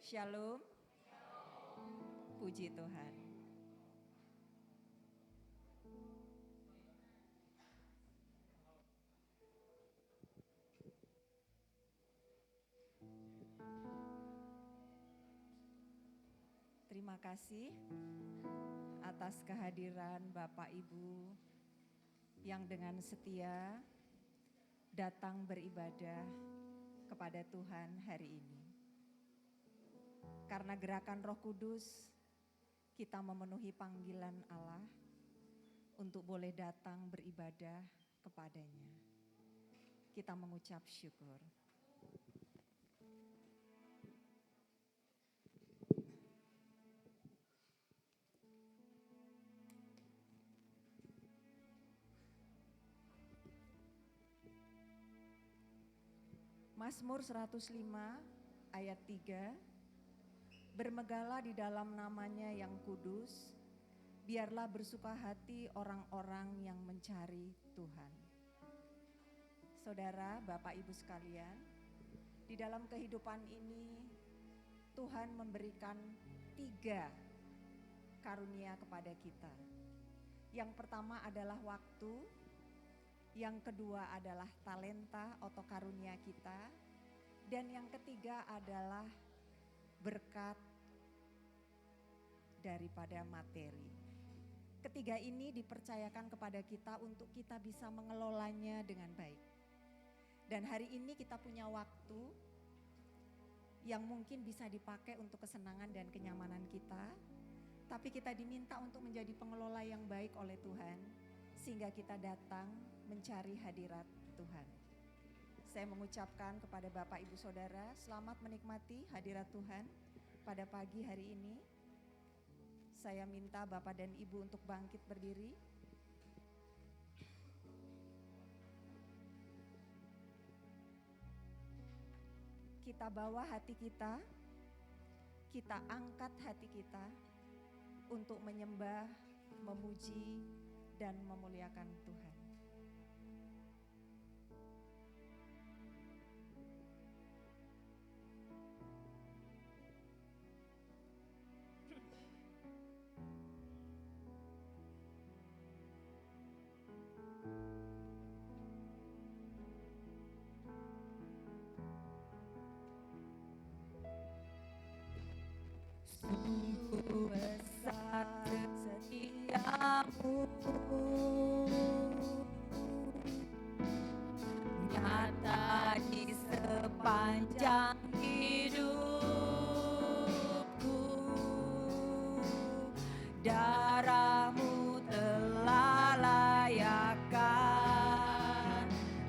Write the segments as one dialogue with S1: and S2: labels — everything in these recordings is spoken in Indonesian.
S1: Shalom. Puji Tuhan. Terima kasih atas kehadiran Bapak Ibu yang dengan setia datang beribadah kepada Tuhan hari ini. Karena gerakan Roh Kudus, kita memenuhi panggilan Allah untuk boleh datang beribadah kepadanya. Kita mengucap syukur. Mazmur 105 ayat 3, bermegahlah di dalam namanya yang kudus, biarlah bersuka hati orang-orang yang mencari Tuhan. Saudara, Bapak Ibu sekalian, di dalam kehidupan ini Tuhan memberikan 3 karunia kepada kita. Yang pertama adalah waktu, yang kedua adalah talenta atau karunia kita, dan yang ketiga adalah berkat daripada materi. Ketiga ini dipercayakan kepada kita untuk kita bisa mengelolanya dengan baik. Dan hari ini kita punya waktu yang mungkin bisa dipakai untuk kesenangan dan kenyamanan kita, tapi kita diminta untuk menjadi pengelola yang baik oleh Tuhan, sehingga kita datang mencari hadirat Tuhan. Saya mengucapkan kepada Bapak Ibu Saudara, selamat menikmati hadirat Tuhan pada pagi hari ini. Saya minta Bapak dan Ibu untuk bangkit berdiri. Kita bawa hati kita angkat hati kita untuk menyembah, memuji, dan memuliakan Tuhan. Sungguh besar setiamu, nyata di sepanjang hidupku. Darahmu telah layakkan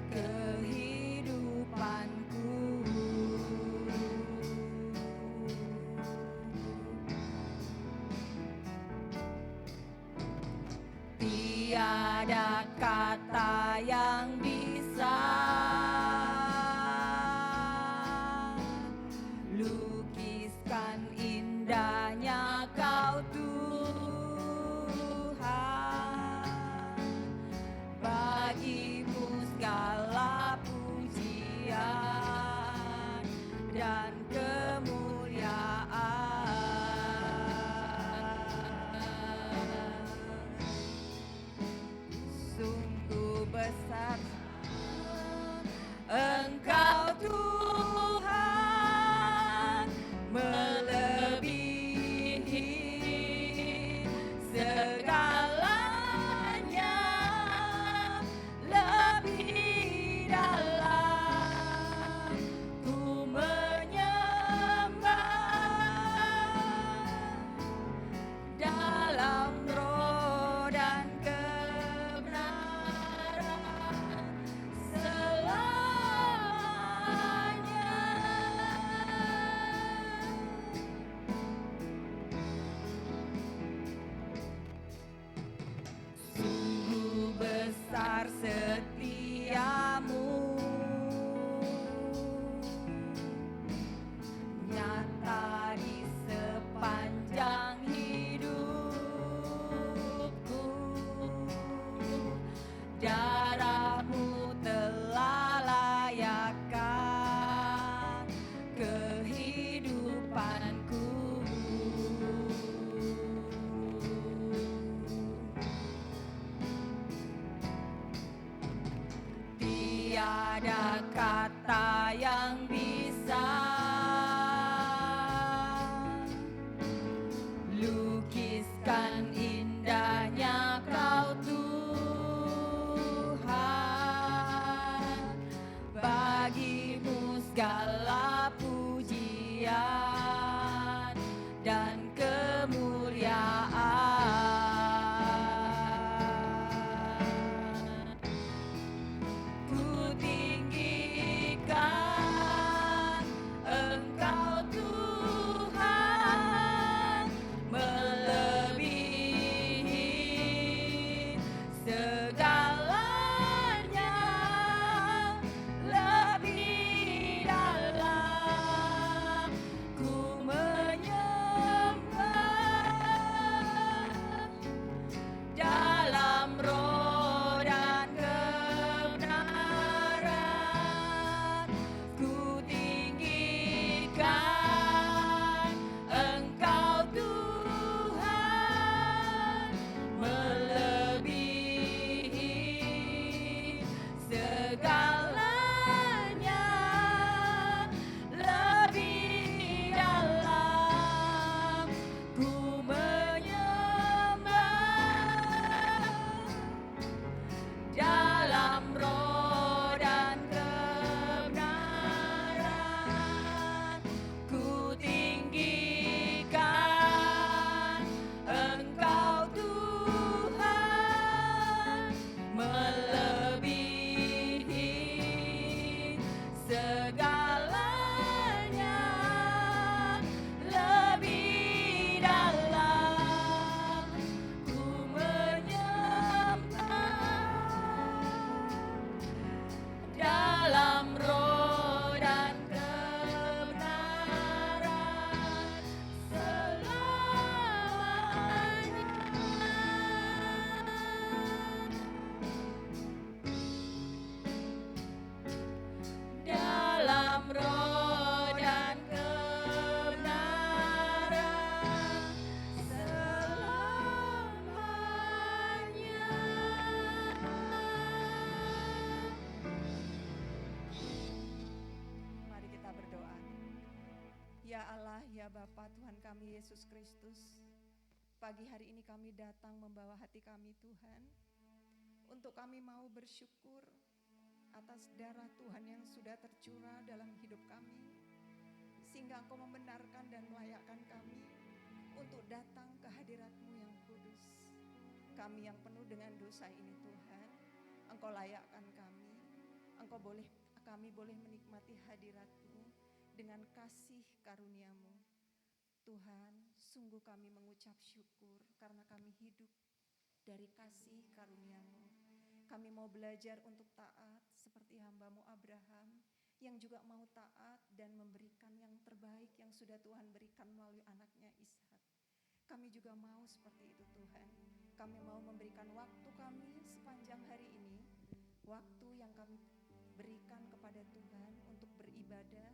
S1: kehidupanku. Tiada kata yang bisa lukiskan indahnya Kau Tuhan. Bagimu segala pujian dan besar Engkau Tuhan, melebihi segalanya, lebih dalam ku menyembah ya Bapa Tuhan kami Yesus Kristus, pagi hari ini kami datang membawa hati kami Tuhan, untuk kami mau bersyukur atas darah Tuhan yang sudah tercurah dalam hidup kami, sehingga Engkau membenarkan dan melayakkan kami untuk datang ke hadirat-Mu yang kudus. Kami yang penuh dengan dosa ini Tuhan, Engkau layakkan kami, kami boleh menikmati hadirat-Mu dengan kasih karunia-Mu. Tuhan, sungguh kami mengucap syukur karena kami hidup dari kasih karunia-Mu. Kami mau belajar untuk taat seperti hamba-Mu Abraham, yang juga mau taat dan memberikan yang terbaik yang sudah Tuhan berikan melalui anaknya Ishak. Kami juga mau seperti itu Tuhan. Kami mau memberikan waktu kami sepanjang hari ini, waktu yang kami berikan kepada Tuhan untuk beribadah,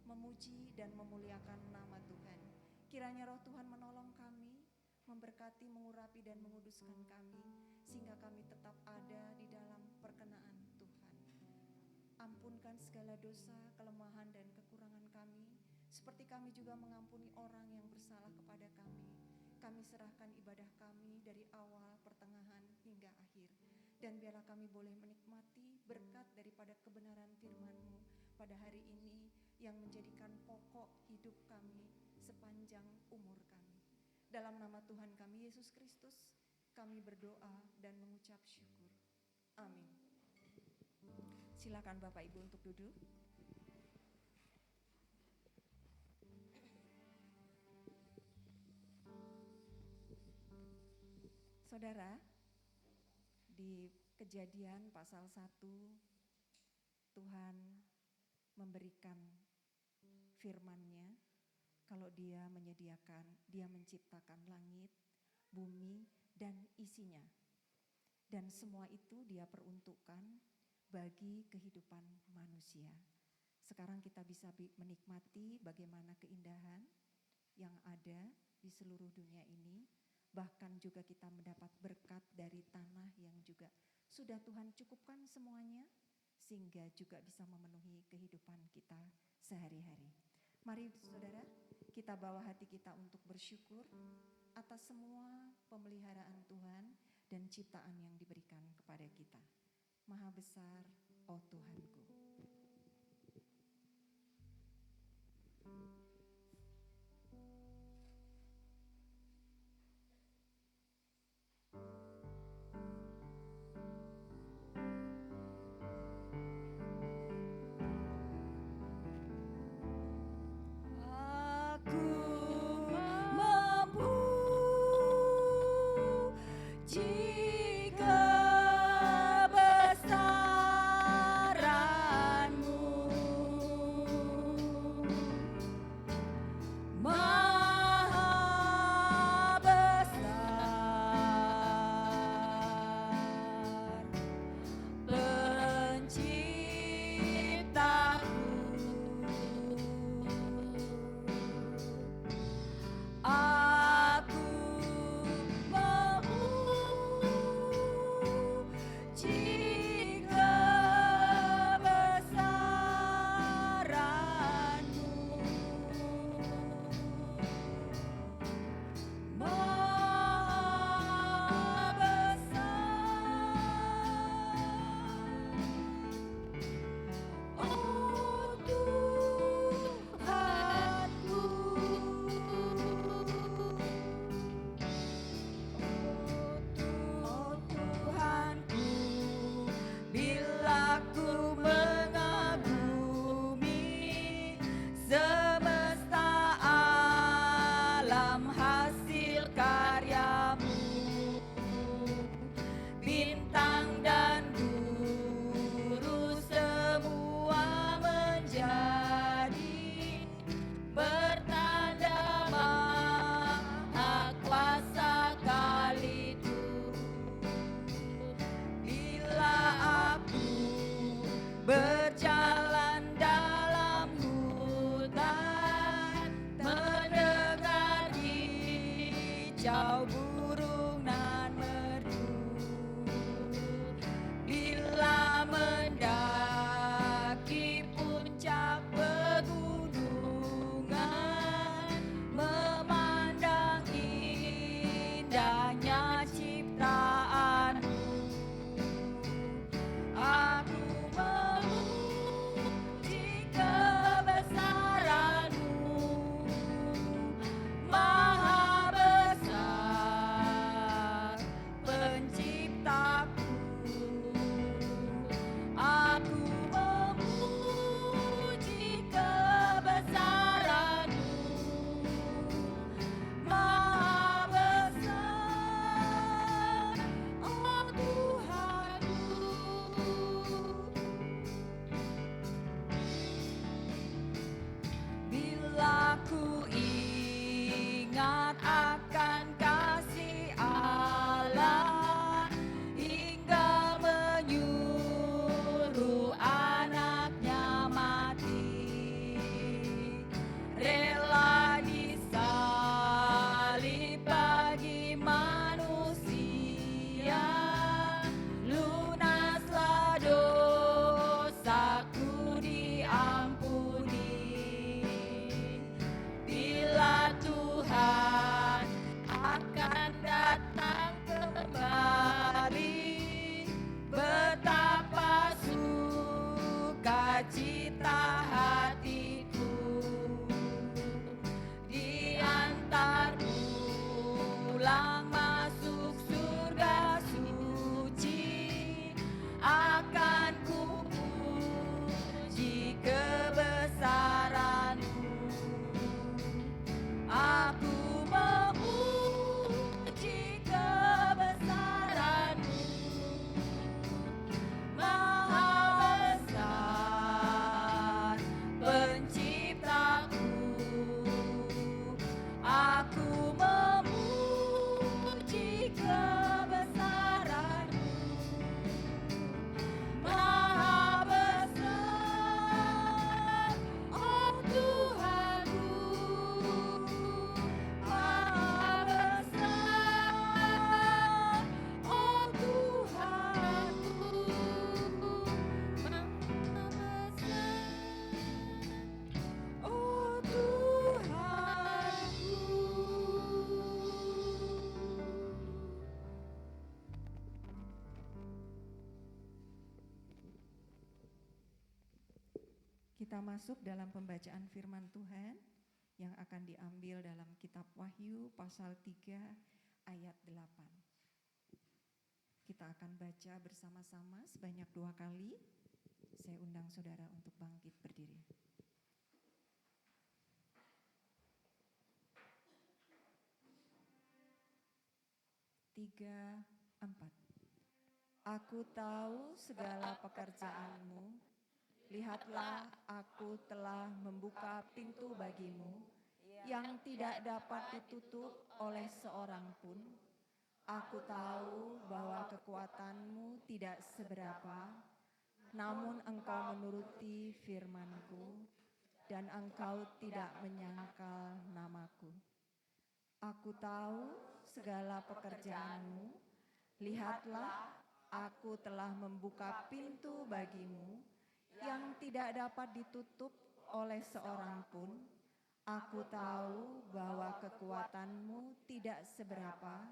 S1: memuji dan memuliakan nama Tuhan. Kiranya roh Tuhan menolong kami, memberkati, mengurapi dan menguduskan kami, sehingga kami tetap ada di dalam perkenaan Tuhan. Ampunkan segala dosa, kelemahan dan kekurangan kami, seperti kami juga mengampuni orang yang bersalah kepada kami. Kami serahkan ibadah kami dari awal, pertengahan hingga akhir. Dan biarlah kami boleh menikmati berkat daripada kebenaran firman-Mu pada hari ini yang menjadikan pokok hidup kami sepanjang umur kami. Dalam nama Tuhan kami Yesus Kristus, kami berdoa dan mengucap syukur. Amin. Silakan Bapak Ibu untuk duduk. Saudara, di Kejadian pasal 1, Tuhan memberikan firman-Nya kalau Dia menyediakan, Dia menciptakan langit, bumi, dan isinya. Dan semua itu Dia peruntukkan bagi kehidupan manusia. Sekarang kita bisa menikmati bagaimana keindahan yang ada di seluruh dunia ini. Bahkan juga kita mendapat berkat dari tanah yang juga sudah Tuhan cukupkan semuanya, sehingga juga bisa memenuhi kehidupan kita sehari-hari. Mari saudara, kita bawa hati kita untuk bersyukur atas semua pemeliharaan Tuhan dan ciptaan yang diberikan kepada kita. Maha besar, oh Tuhanku. ingat akan kasih Allah hingga menyuruh anaknya mati, rela disalib bagi manusia, lunaslah dosaku diampuni. Bila Tuhan akan datang kembali, betapa sukacita hatiku, diantar pulang masuk surga suci, akan ku puji kebesaran-Mu. Aku memuji kebesaran-Mu, Maha besar penciptaku. Aku memuji kebesaran-Mu, Maha besar, oh Tuhanku. Maha besar, oh Tuhanku. Maha besar, oh Tuhanku. Kita masuk dalam pembacaan firman Tuhan yang akan diambil dalam kitab Wahyu pasal 3 ayat 8. Kita akan baca bersama-sama sebanyak 2 kali. Saya undang saudara untuk bangkit berdiri. 3, 4. Aku tahu segala pekerjaanmu. Lihatlah, aku telah membuka pintu bagimu yang tidak dapat ditutup oleh seorang pun. Aku tahu bahwa kekuatanmu tidak seberapa, namun engkau menuruti firman-Ku dan engkau tidak menyangkal namaku. Aku tahu segala pekerjaanmu. Lihatlah, aku telah membuka pintu bagimu yang tidak dapat ditutup oleh seorang pun. Aku tahu bahwa kekuatanmu tidak seberapa,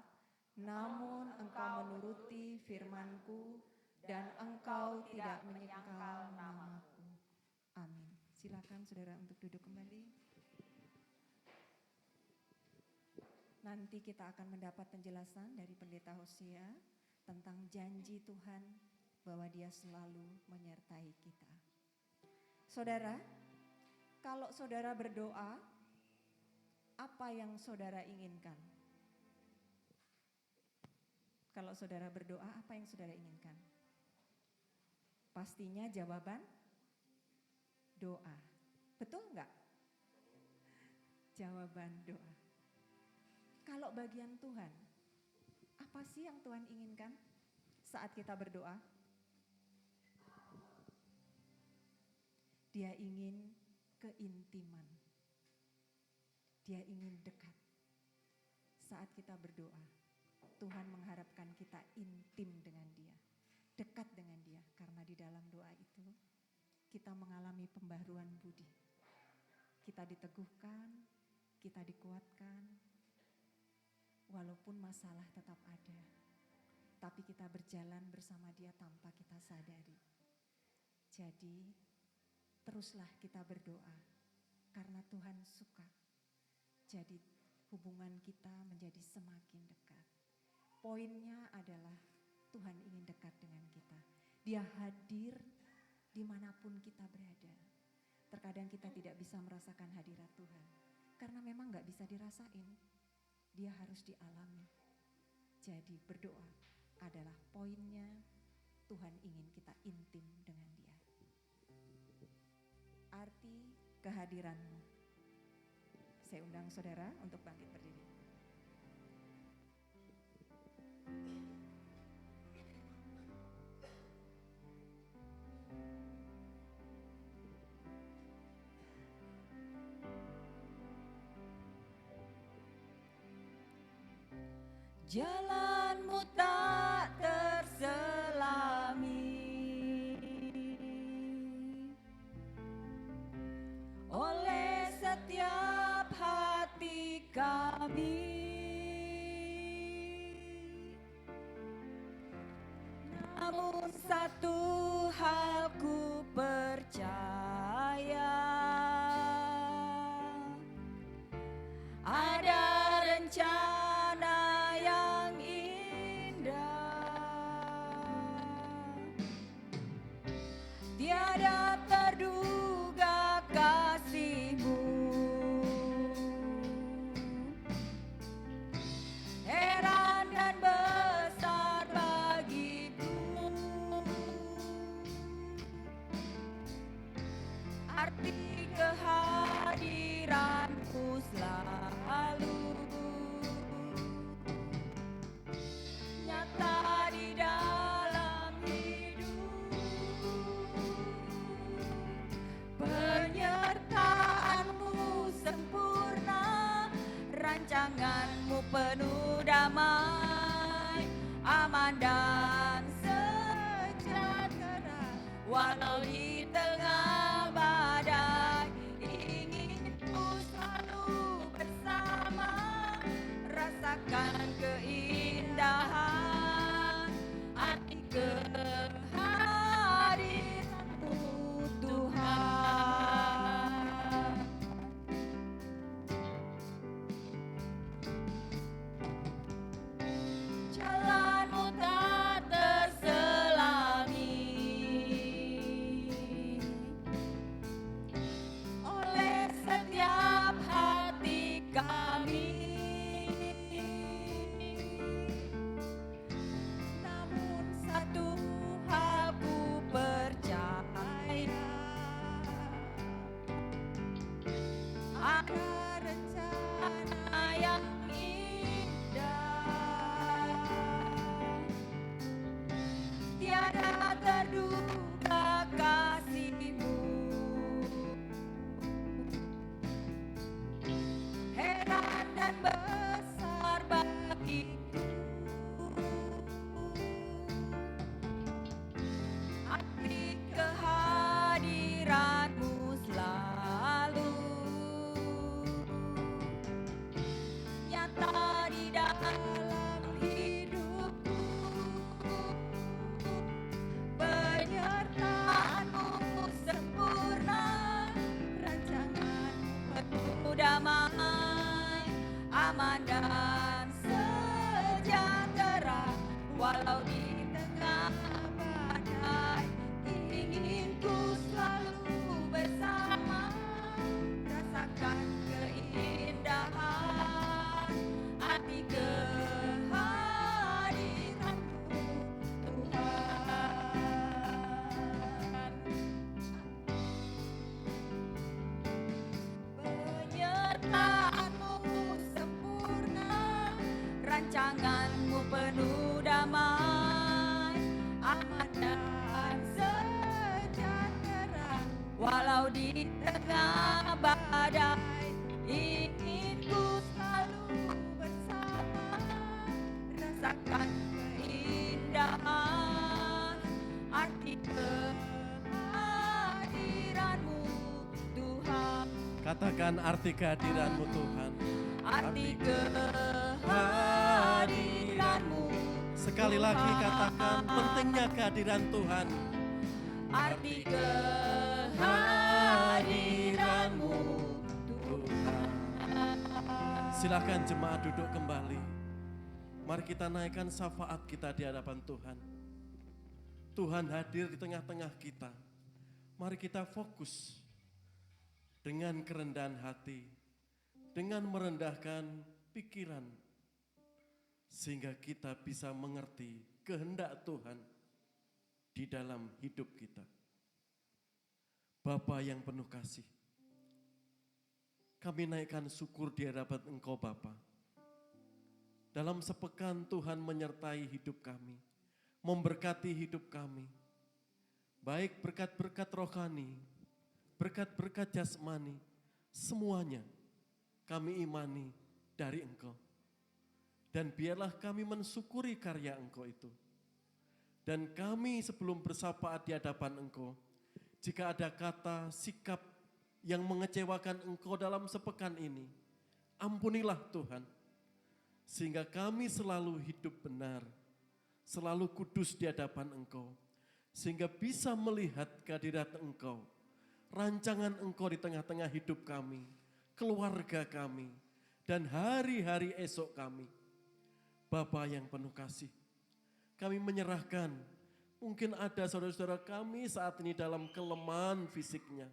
S1: namun engkau menuruti firman-Ku dan engkau tidak menyangkal namaku. Amin. Silakan saudara untuk duduk kembali. Nanti kita akan mendapat penjelasan dari Pendeta Hosea tentang janji Tuhan bahwa Dia selalu menyertai kita. Saudara, kalau saudara berdoa, apa yang saudara inginkan? Kalau saudara berdoa, apa yang saudara inginkan? Pastinya jawaban doa. Betul enggak? Jawaban doa. Kalau bagian Tuhan, apa sih yang Tuhan inginkan saat kita berdoa? Dia ingin keintiman. Dia ingin dekat. Saat kita berdoa, Tuhan mengharapkan kita intim dengan Dia, dekat dengan Dia, karena di dalam doa itu kita mengalami pembaharuan budi. Kita diteguhkan, kita dikuatkan, walaupun masalah tetap ada, tapi kita berjalan bersama Dia tanpa kita sadari. Jadi, teruslah kita berdoa, karena Tuhan suka. Jadi, hubungan kita menjadi semakin dekat. Poinnya adalah Tuhan ingin dekat dengan kita. Dia hadir dimanapun kita berada. Terkadang kita tidak bisa merasakan hadirat Tuhan, karena memang gak bisa dirasain. Dia harus dialami. Jadi berdoa adalah poinnya, Tuhan ingin kita intim dengan Dia. Arti kehadiran-Mu. Saya undang saudara untuk bangkit berdiri. Jalanmu tak terselami oleh setiap hati kami, namun satu hal ku percaya, ada rencana yang indah, tiada terduga kasih-Mu, heran dan besar bagiku, arti kehadiran-Mu selalu nyata di dalam hidup. Penyertaan-Mu sempurna, rancangan-Mu penuh damai, aman dan sejahtera. Walau di tengah badai, ingin ku selalu bersama, rasakan keindahan arti kehadiran-Mu Tuhan. Jalan-Mu tak terselami oleh setiap hati kami, namun satu hal ku percaya, ada rencana yang indah, tiada terduga kasih-Mu, heran dan besar bagiku, arti kehadiran-Mu selalu nyata di dalam hidupku. Penyertaan-Mu sempurna, rancangan-Mu penuh damai, aman dan sejahtera. Walau di tengah badai, ingin ku selalu bersama, rasakan keindahan arti kehadiran-Mu Tuhan. Penyertaan-Mu sempurna, rancangan-Mu penuh damai, aman dan sejahtera. Walau di tengah badai, ingin ku selalu bersama, rasakan keindahan arti kehadiran-Mu Tuhan.
S2: Katakan arti kehadiran-Mu Tuhan.
S1: Arti kehadiran-Mu
S2: Sekali lagi katakan pentingnya kehadiran Tuhan.
S1: arti kehadiran-Mu Tuhan.
S2: Silakan jemaat duduk kembali. Mari kita naikkan syafaat kita di hadapan Tuhan. Tuhan hadir di tengah-tengah kita. Mari kita fokus dengan kerendahan hati, dengan merendahkan pikiran, sehingga kita bisa mengerti kehendak Tuhan di dalam hidup kita. Bapa yang penuh kasih, kami naikkan syukur di hadapan Engkau Bapa. Dalam sepekan Tuhan menyertai hidup kami, memberkati hidup kami. Baik berkat-berkat rohani, berkat-berkat jasmani, semuanya kami imani dari Engkau. Dan biarlah kami mensyukuri karya Engkau itu. Dan kami sebelum bersapaat di hadapan Engkau, jika ada kata, sikap yang mengecewakan Engkau dalam sepekan ini, ampunilah Tuhan. Sehingga kami selalu hidup benar, selalu kudus di hadapan Engkau. Sehingga bisa melihat kehadirat Engkau, rancangan Engkau di tengah-tengah hidup kami, keluarga kami, dan hari-hari esok kami. Bapa yang penuh kasih, kami menyerahkan, mungkin ada saudara-saudara kami saat ini dalam kelemahan fisiknya,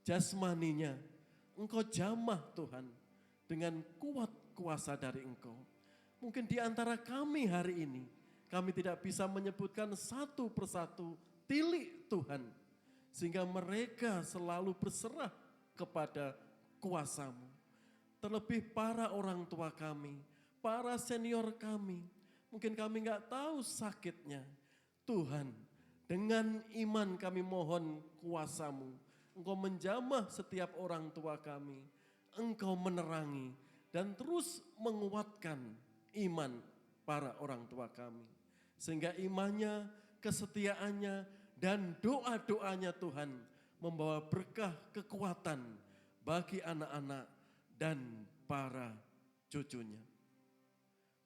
S2: jasmaninya. Engkau jamah Tuhan dengan kuat kuasa dari Engkau. Mungkin di antara kami hari ini, kami tidak bisa menyebutkan satu persatu tilik Tuhan. Sehingga mereka selalu berserah kepada kuasa-Mu. Terlebih para orang tua kami, para senior kami. Mungkin kami enggak tahu sakitnya. Tuhan, dengan iman kami mohon kuasa-Mu. Engkau menjamah setiap orang tua kami. Engkau menerangi dan terus menguatkan iman para orang tua kami. Sehingga imannya, kesetiaannya, dan doa-doanya Tuhan membawa berkah kekuatan bagi anak-anak dan para cucunya.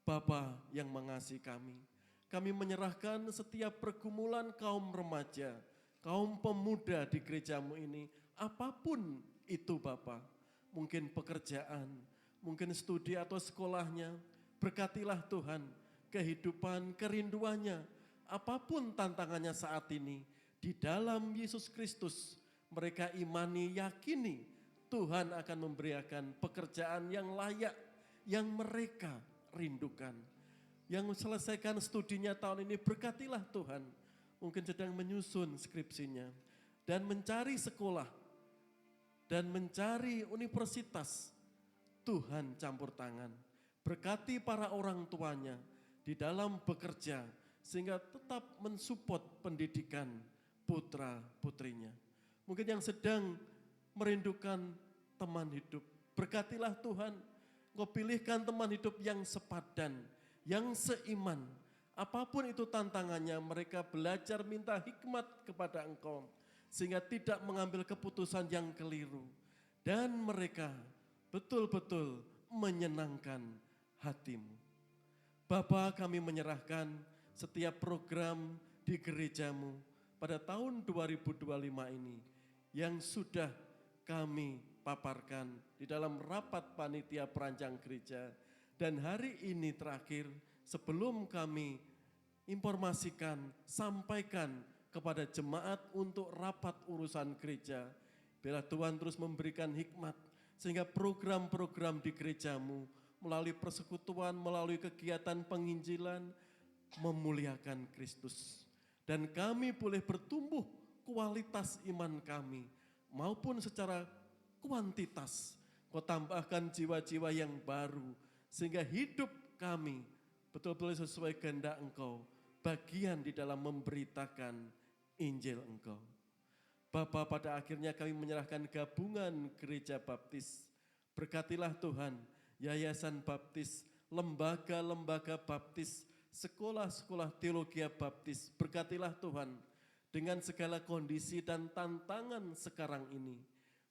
S2: Bapa yang mengasihi kami menyerahkan setiap pergumulan kaum remaja, kaum pemuda di gereja-Mu ini, apapun itu Bapa, mungkin pekerjaan, mungkin studi atau sekolahnya, berkatilah Tuhan kehidupan, kerinduannya, apapun tantangannya saat ini, di dalam Yesus Kristus mereka imani, yakini Tuhan akan memberikan pekerjaan yang layak, yang mereka rindukan. Yang selesaikan studinya tahun ini, berkatilah Tuhan, mungkin sedang menyusun skripsinya, dan mencari sekolah, dan mencari universitas. Tuhan campur tangan, berkati para orang tuanya di dalam bekerja, sehingga tetap mensupport pendidikan putra-putrinya. Mungkin yang sedang merindukan teman hidup, berkatilah Tuhan. Engkau pilihkan teman hidup yang sepadan, yang seiman. Apapun itu tantangannya, mereka belajar minta hikmat kepada Engkau, sehingga tidak mengambil keputusan yang keliru. Dan mereka betul-betul menyenangkan hati-Mu. Bapa, kami menyerahkan setiap program di gereja-Mu pada tahun 2025 ini yang sudah kami paparkan di dalam rapat panitia perancang gereja. Dan hari ini terakhir sebelum kami informasikan, sampaikan kepada jemaat untuk rapat urusan gereja. Biarlah Tuhan terus memberikan hikmat sehingga program-program di gereja-Mu melalui persekutuan, melalui kegiatan penginjilan, memuliakan Kristus. Dan kami boleh bertumbuh kualitas iman kami, maupun secara kuantitas. Kau tambahkan jiwa-jiwa yang baru, sehingga hidup kami betul-betul sesuai kehendak Engkau, bagian di dalam memberitakan Injil Engkau. Bapa, pada akhirnya kami menyerahkan gabungan gereja baptis. Berkatilah Tuhan, yayasan baptis, lembaga-lembaga baptis, sekolah-sekolah teologi baptis. Berkatilah Tuhan dengan segala kondisi dan tantangan sekarang ini,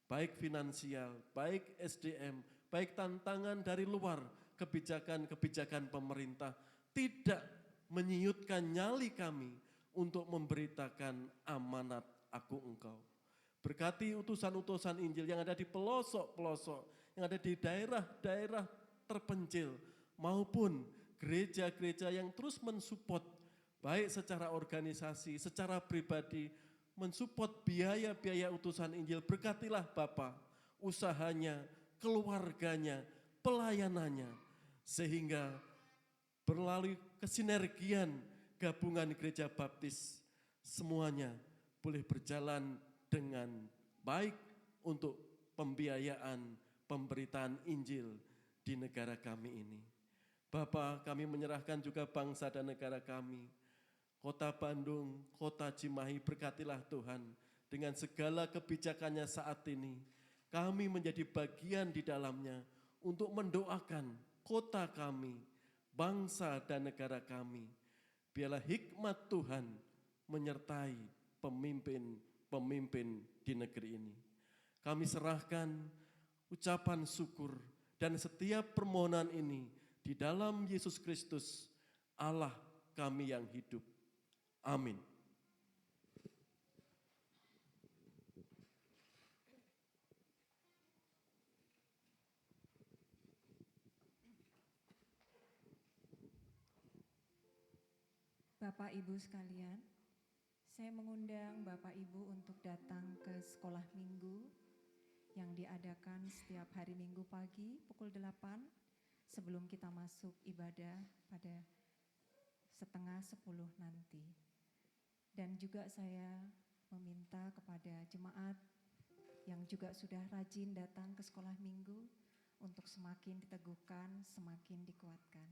S2: baik finansial, baik SDM, baik tantangan dari luar, kebijakan-kebijakan pemerintah, tidak menyiutkan nyali kami untuk memberitakan amanat Aku Engkau. Berkati utusan-utusan Injil yang ada di pelosok-pelosok, yang ada di daerah-daerah terpencil, maupun gereja-gereja yang terus mensupport, baik secara organisasi, secara pribadi, mensupport biaya-biaya utusan Injil. Berkatilah Bapa, usahanya, keluarganya, pelayanannya, sehingga melalui kesinergian gabungan gereja baptis, semuanya boleh berjalan dengan baik untuk pembiayaan, pemberitaan Injil di negara kami ini. Bapa, kami menyerahkan juga bangsa dan negara kami. Kota Bandung, Kota Cimahi, berkatilah Tuhan dengan segala kebijakannya saat ini. Kami menjadi bagian di dalamnya untuk mendoakan kota kami, bangsa dan negara kami. Biarlah hikmat Tuhan menyertai pemimpin-pemimpin di negeri ini. Kami serahkan ucapan syukur dan setiap permohonan ini di dalam Yesus Kristus, Allah kami yang hidup. Amin.
S1: Bapak Ibu sekalian, saya mengundang Bapak Ibu untuk datang ke sekolah minggu yang diadakan setiap hari Minggu pagi pukul 8 sebelum kita masuk ibadah pada setengah 10 nanti. Dan juga saya meminta kepada jemaat yang juga sudah rajin datang ke sekolah minggu untuk semakin diteguhkan, semakin dikuatkan.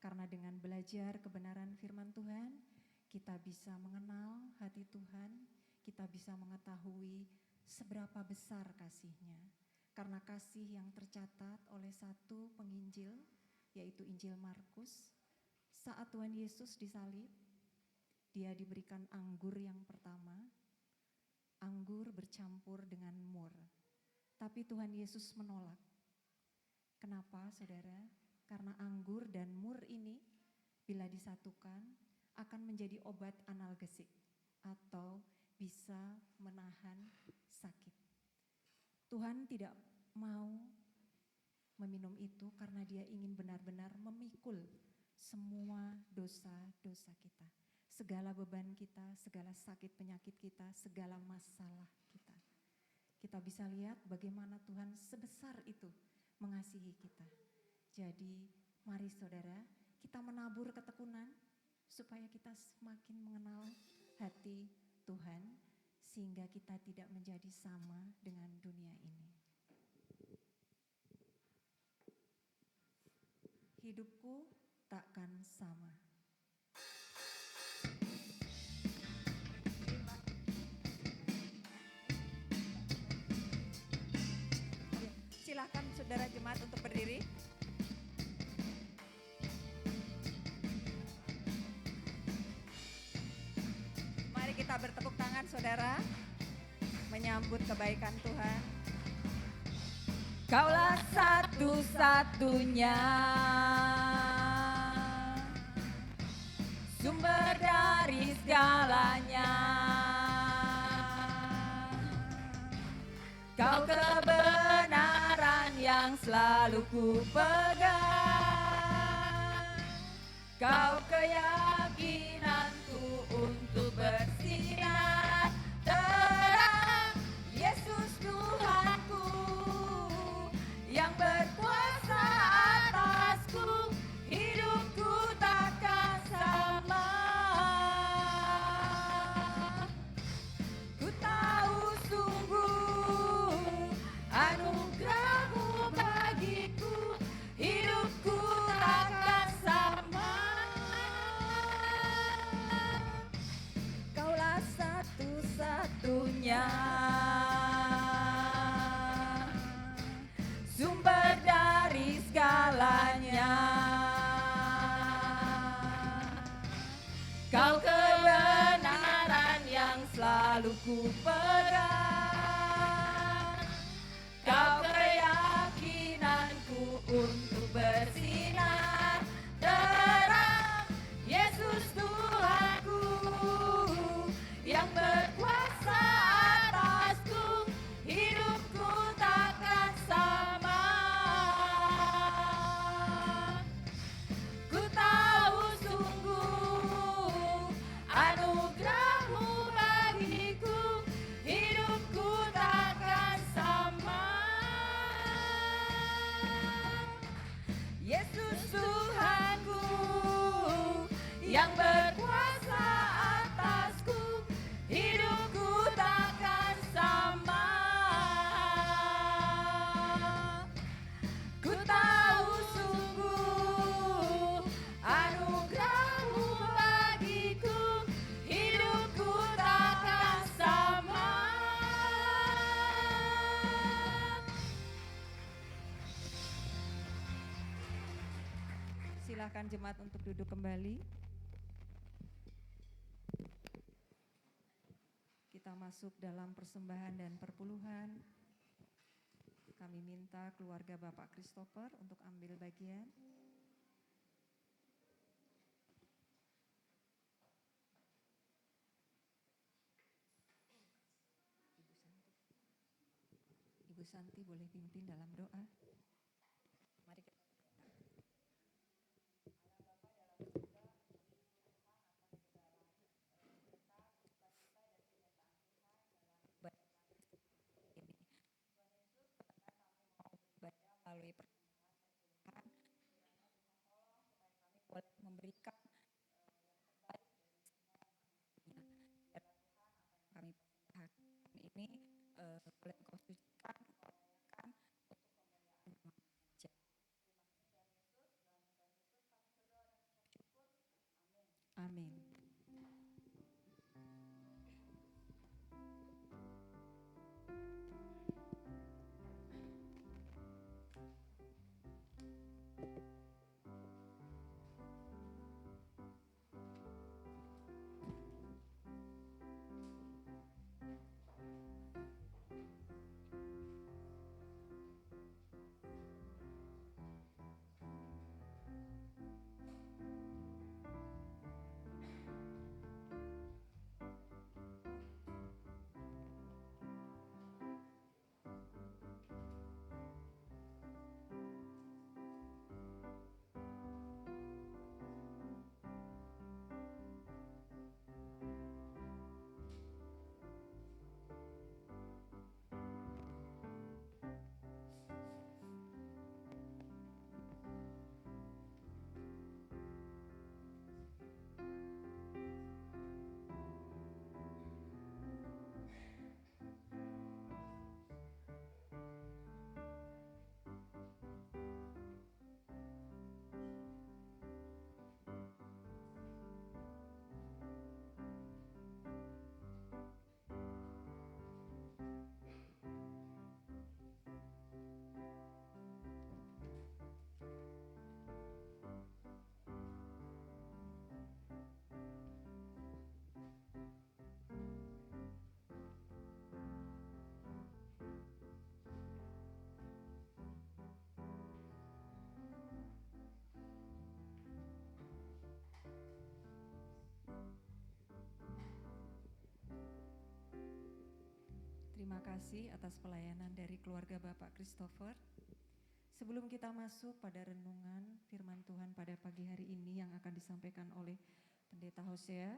S1: Karena dengan belajar kebenaran firman Tuhan, kita bisa mengenal hati Tuhan, kita bisa mengetahui seberapa besar kasih-Nya. Karena kasih yang tercatat oleh satu penginjil, yaitu Injil Markus, saat Tuhan Yesus disalib, Dia diberikan anggur yang pertama, anggur bercampur dengan mur. Tapi Tuhan Yesus menolak. Kenapa, saudara? Karena anggur dan mur ini bila disatukan akan menjadi obat analgesik atau bisa menahan sakit. Tuhan tidak mau meminum itu karena Dia ingin benar-benar memikul semua dosa-dosa kita. Segala beban kita, segala sakit penyakit kita, segala masalah kita. Kita bisa lihat bagaimana Tuhan sebesar itu mengasihi kita. Jadi mari saudara, kita menabur ketekunan supaya kita semakin mengenal hati Tuhan sehingga kita tidak menjadi sama dengan dunia ini. Hidupku takkan sama. Silakan saudara jemaat untuk berdiri. Mari kita bertepuk tangan saudara, menyambut kebaikan Tuhan.
S3: Kaulah satu-satunya sumber dari segalanya. Kau kebenaran yang selalu ku pegang. Kau keyakinanku untuk bersinar terang. Yesus Tuhanku yang berkuasa atasku, hidupku takkan sama. Ku tahu sungguh anugerah-Mu bagiku, hidupku takkan sama. Kaulah satu-satunya sumber dari segalanya. Kau kebenaran yang selalu ku pegang. Kau keyakinanku untuk bersinar terang. Yesus Tuhanku yang berkuasa atasku, hidupku takkan sama. Ku tahu sungguh anugerah-Mu bagiku,
S1: persilahkan jemaat untuk duduk kembali. Kita masuk dalam persembahan dan perpuluhan. Kami minta keluarga Bapak Christopher untuk ambil bagian. Ibu Santi boleh pimpin dalam doa. Mari kita melalui persembahan boleh memberikan kami ini boleh Engkau sucikan, amin. Terima kasih atas pelayanan dari keluarga Bapak Christopher. Sebelum kita masuk pada renungan firman Tuhan pada pagi hari ini yang akan disampaikan oleh Pendeta Hosea,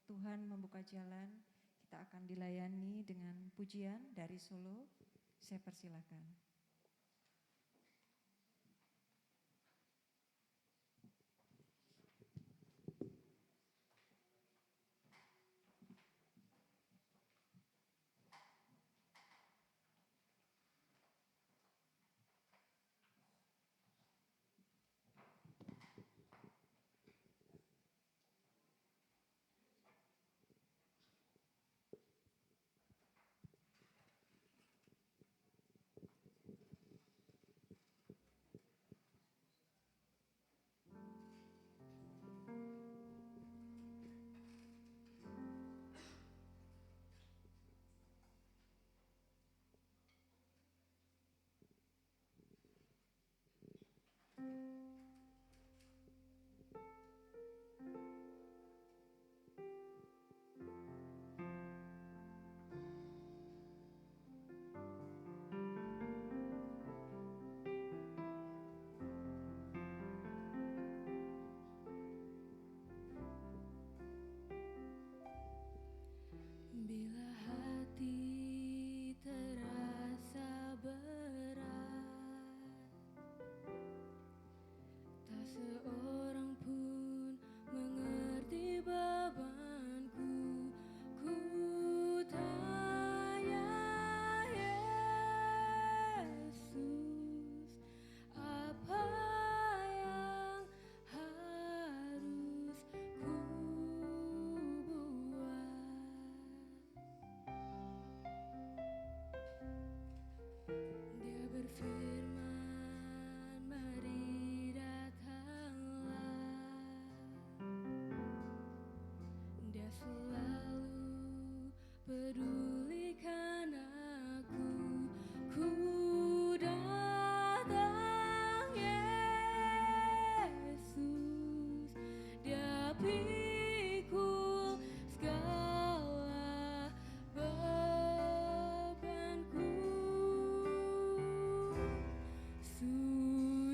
S1: Tuhan membuka jalan, kita akan dilayani dengan pujian dari Solo. Saya persilakan.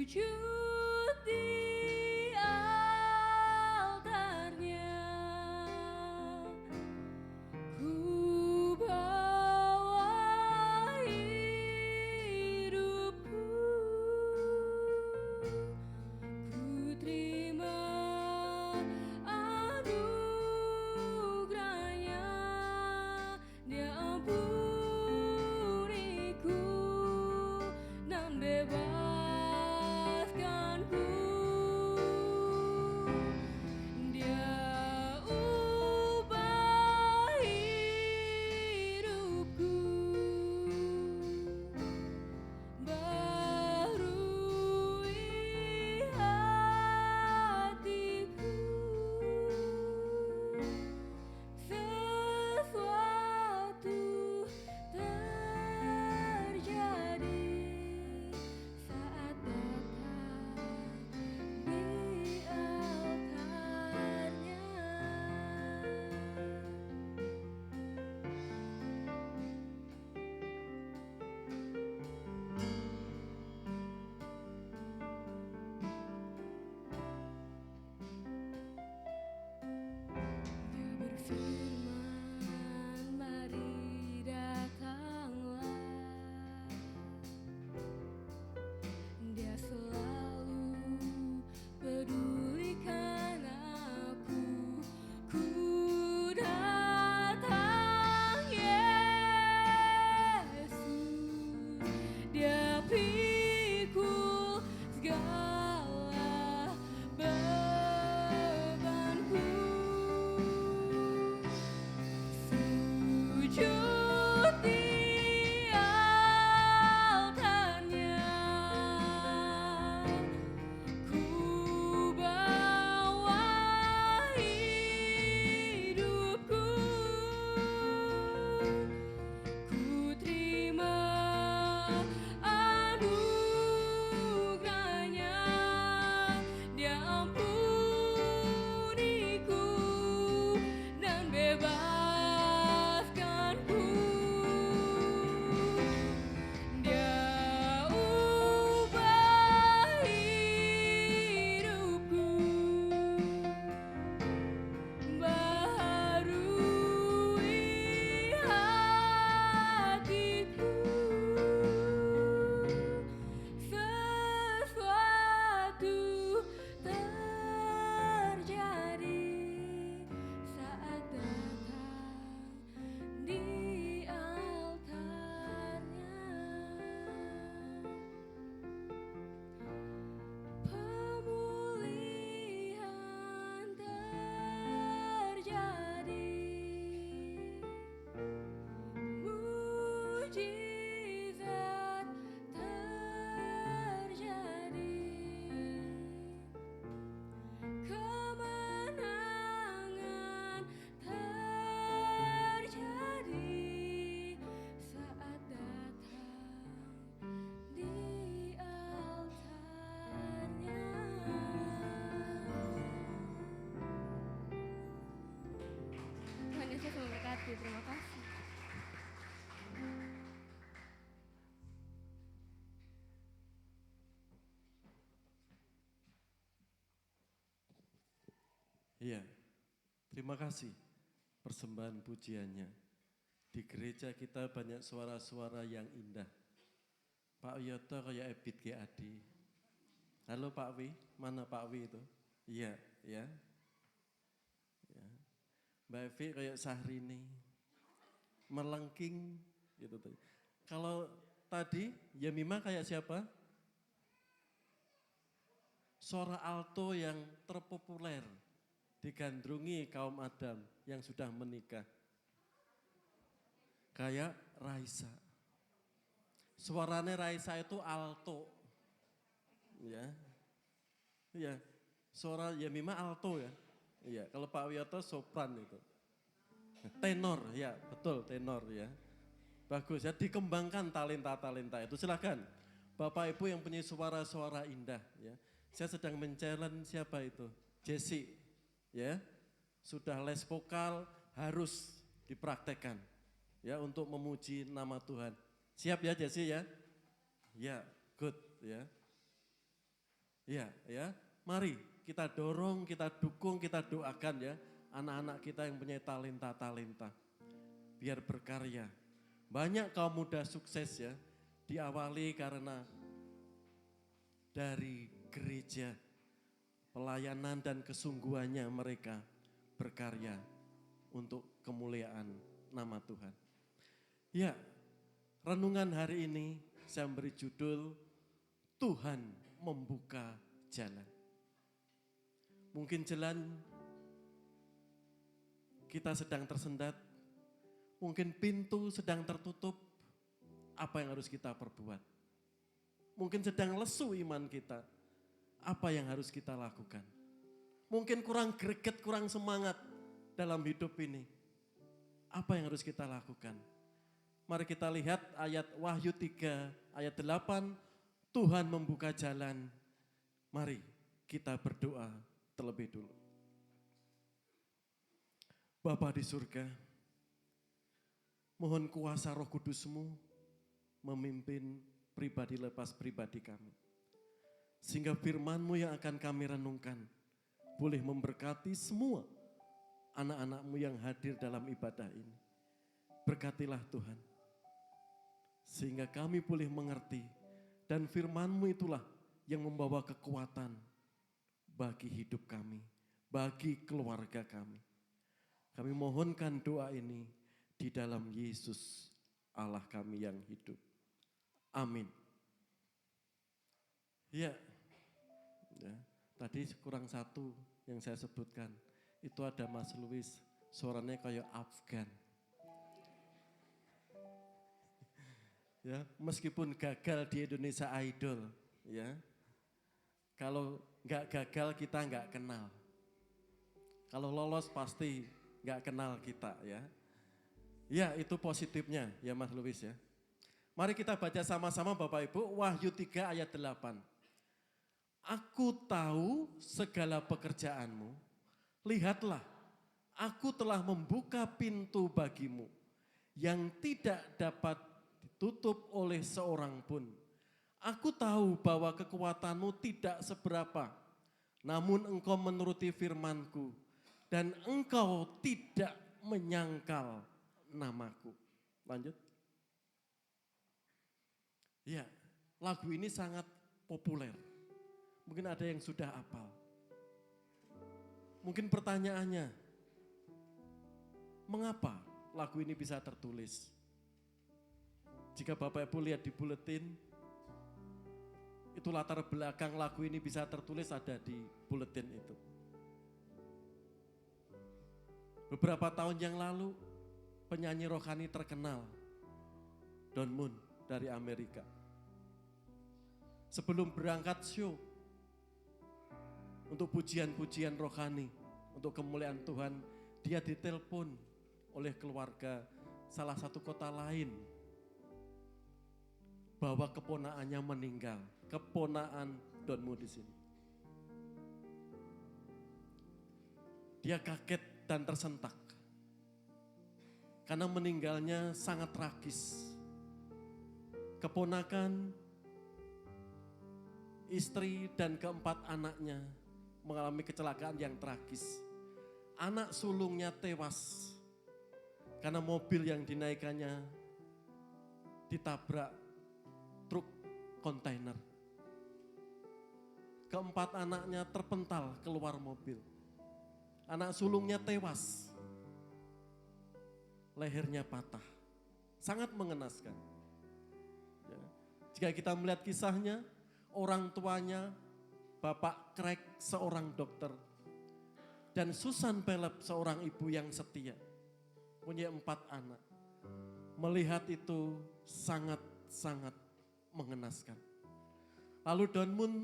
S3: Sujud di altarnya, ku bawa hidupku, ku terima anugerahnya, Dia ampuniku dan bebaskanku. Dia ubah hidupku, barui hatiku. Sesuatu terjadi saat datang di altarnya. Dia berfirman, mari datanglah. Dia selalu pedulikan aku. Ku datang Yesus, Dia pikul segala bebanku. Sujud di altarnya, ku bawa hidupku, ku terima anugerahnya, Dia ampuniku dan bebaskanku. Dia ubah hidupku, baharui hatiku. Sesuatu terjadi saat datang di altarnya. Pemulihan terjadi, mujizat terjadi, kemenangan terjadi saat datang di altarnya. Tuhan Yesus memberkati. Terima kasih.
S2: Iya, terima kasih persembahan pujiannya. Di gereja kita banyak suara-suara yang indah. Pak Yoto kayak Ebit GAD. Halo Pak Wi, mana Pak Wi itu? Iya, ya. Ya. Mbak Evi kayak Syahrini. Melengking gitu tuh. Kalau tadi Yemima kayak siapa? Suara alto yang terpopuler digandrungi kaum Adam yang sudah menikah. Kayak Raisa. Suaranya Raisa itu alto. Ya. Iya. Suara Yemima alto ya. Iya, kalau Pak Wiyoto sopran itu. Tenor, ya betul tenor ya. Bagus ya, dikembangkan talenta-talenta itu. Silakan Bapak Ibu yang punya suara-suara indah ya. Saya sedang men-challenge siapa itu? Jesse ya. Sudah les vokal harus dipraktekkan ya untuk memuji nama Tuhan. Siap ya Jesse ya? Ya, good ya. Ya. Mari kita dorong, kita dukung, kita doakan ya anak-anak kita yang punya talenta-talenta. Biar berkarya. Banyak kaum muda sukses ya, diawali karena dari gereja, pelayanan dan kesungguhannya mereka berkarya untuk kemuliaan nama Tuhan. Ya, renungan hari ini saya beri judul Tuhan membuka jalan. Mungkin jalan kita sedang tersendat, mungkin pintu sedang tertutup, apa yang harus kita perbuat? Mungkin sedang lesu iman kita, apa yang harus kita lakukan? Mungkin kurang greget, kurang semangat dalam hidup ini, apa yang harus kita lakukan? Mari kita lihat ayat Wahyu 3 ayat 8, Tuhan membuka jalan. Mari kita berdoa terlebih dulu. Bapa di surga, mohon kuasa Roh Kudus-Mu memimpin pribadi lepas pribadi kami. Sehingga firman-Mu yang akan kami renungkan boleh memberkati semua anak-anak-Mu yang hadir dalam ibadah ini. Berkatilah Tuhan. Sehingga kami boleh mengerti dan firman-Mu itulah yang membawa kekuatan bagi hidup kami, bagi keluarga kami. Kami mohonkan doa ini di dalam Yesus Allah kami yang hidup. Amin. Ya, tadi kurang satu yang saya sebutkan. Itu ada Mas Luis, suaranya kayak Afgan. Ya, meskipun gagal di Indonesia Idol, ya. Kalau nggak gagal kita nggak kenal. Kalau lolos pasti nggak kenal kita ya. Ya itu positifnya ya Mas Luis ya. Mari kita baca sama-sama Bapak Ibu Wahyu 3 ayat 8. Aku tahu segala pekerjaanmu, lihatlah aku telah membuka pintu bagimu yang tidak dapat ditutup oleh seorang pun. Aku tahu bahwa kekuatanmu tidak seberapa, namun engkau menuruti firmanku dan engkau tidak menyangkal namaku. Lanjut. Ya, lagu ini sangat populer. Mungkin ada yang sudah hafal. Mungkin pertanyaannya, mengapa lagu ini bisa tertulis? Jika Bapak Ibu lihat di buletin, itu latar belakang lagu ini bisa tertulis ada di buletin itu. Beberapa tahun yang lalu, penyanyi rohani terkenal, Don Moon dari Amerika. Sebelum berangkat show, untuk pujian-pujian rohani, untuk kemuliaan Tuhan, dia ditelepon oleh keluarga salah satu kota lain, bahwa keponaannya meninggal, keponaan Don Moon di sini. Dia kaget dan tersentak, karena meninggalnya sangat tragis. Keponakan, istri dan keempat anaknya mengalami kecelakaan yang tragis. Anak sulungnya tewas karena mobil yang dinaikannya ditabrak truk kontainer. Keempat anaknya terpental keluar mobil. Anak sulungnya tewas. Lehernya patah. Sangat mengenaskan. Ya. Jika kita melihat kisahnya, orang tuanya Bapak Craig seorang dokter. Dan Susan Philip seorang ibu yang setia. Punya 4 anak. Melihat itu sangat-sangat mengenaskan. Lalu Don Moon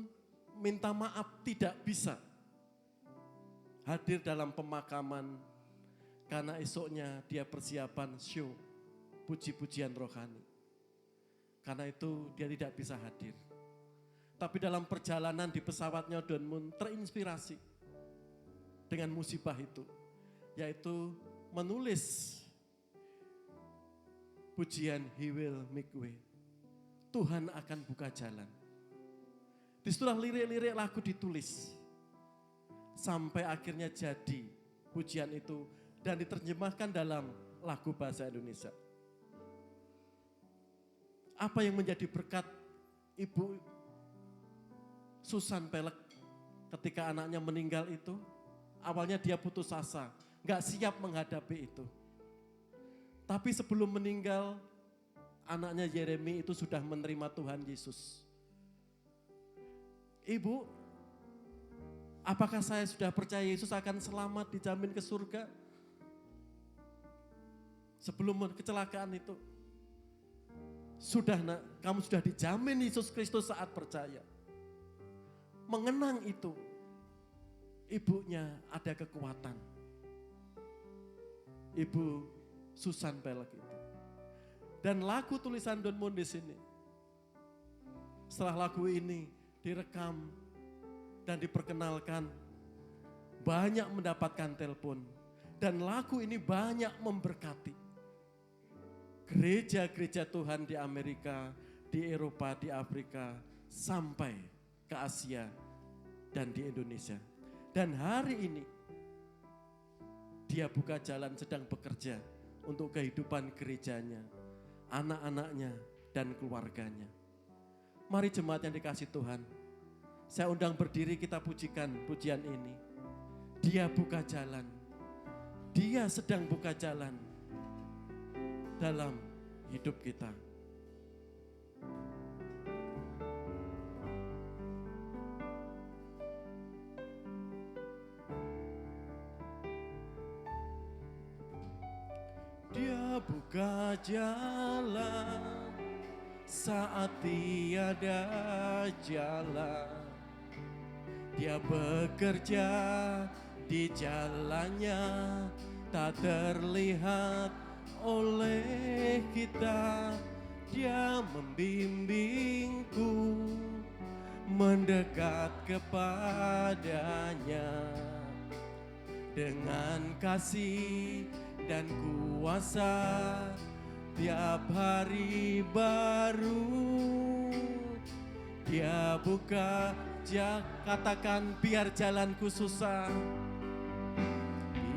S2: minta maaf tidak bisa hadir dalam pemakaman karena esoknya dia persiapan show puji-pujian rohani. Karena itu dia tidak bisa hadir. Tapi dalam perjalanan di pesawatnya Don Moon terinspirasi dengan musibah itu, yaitu menulis pujian He Will Make Way. Tuhan akan buka jalan. Disitulah lirik-lirik lagu ditulis. Sampai akhirnya jadi pujian itu dan diterjemahkan dalam lagu bahasa Indonesia. Apa yang menjadi berkat Ibu Susan Pelek ketika anaknya meninggal itu? Awalnya dia putus asa, gak siap menghadapi itu. Tapi sebelum meninggal, anaknya Yeremi itu sudah menerima Tuhan Yesus. Ibu, apakah saya sudah percaya Yesus akan selamat dijamin ke surga? Sebelum kecelakaan itu, sudah nak, kamu sudah dijamin Yesus Kristus saat percaya. Mengenang itu, ibunya ada kekuatan. Ibu Susan Pelek itu. Dan lagu tulisan Don Mondis ini, setelah lagu ini direkam dan diperkenalkan, banyak mendapatkan telepon. Dan lagu ini banyak memberkati gereja-gereja Tuhan di Amerika, di Eropa, di Afrika, sampai ke Asia dan di Indonesia. Dan hari ini dia buka jalan, sedang bekerja untuk kehidupan gerejanya, anak-anaknya dan keluarganya. Mari jemaat yang dikasih Tuhan, saya undang berdiri, kita pujikan pujian ini. Dia buka jalan, dia sedang buka jalan dalam hidup kita. Dia buka jalan saat tiada jalan. Dia bekerja di jalannya, tak terlihat oleh kita. Dia membimbingku mendekat kepadanya dengan kasih dan kuasa. Tiap hari baru dia buka, katakan biar jalanku susah,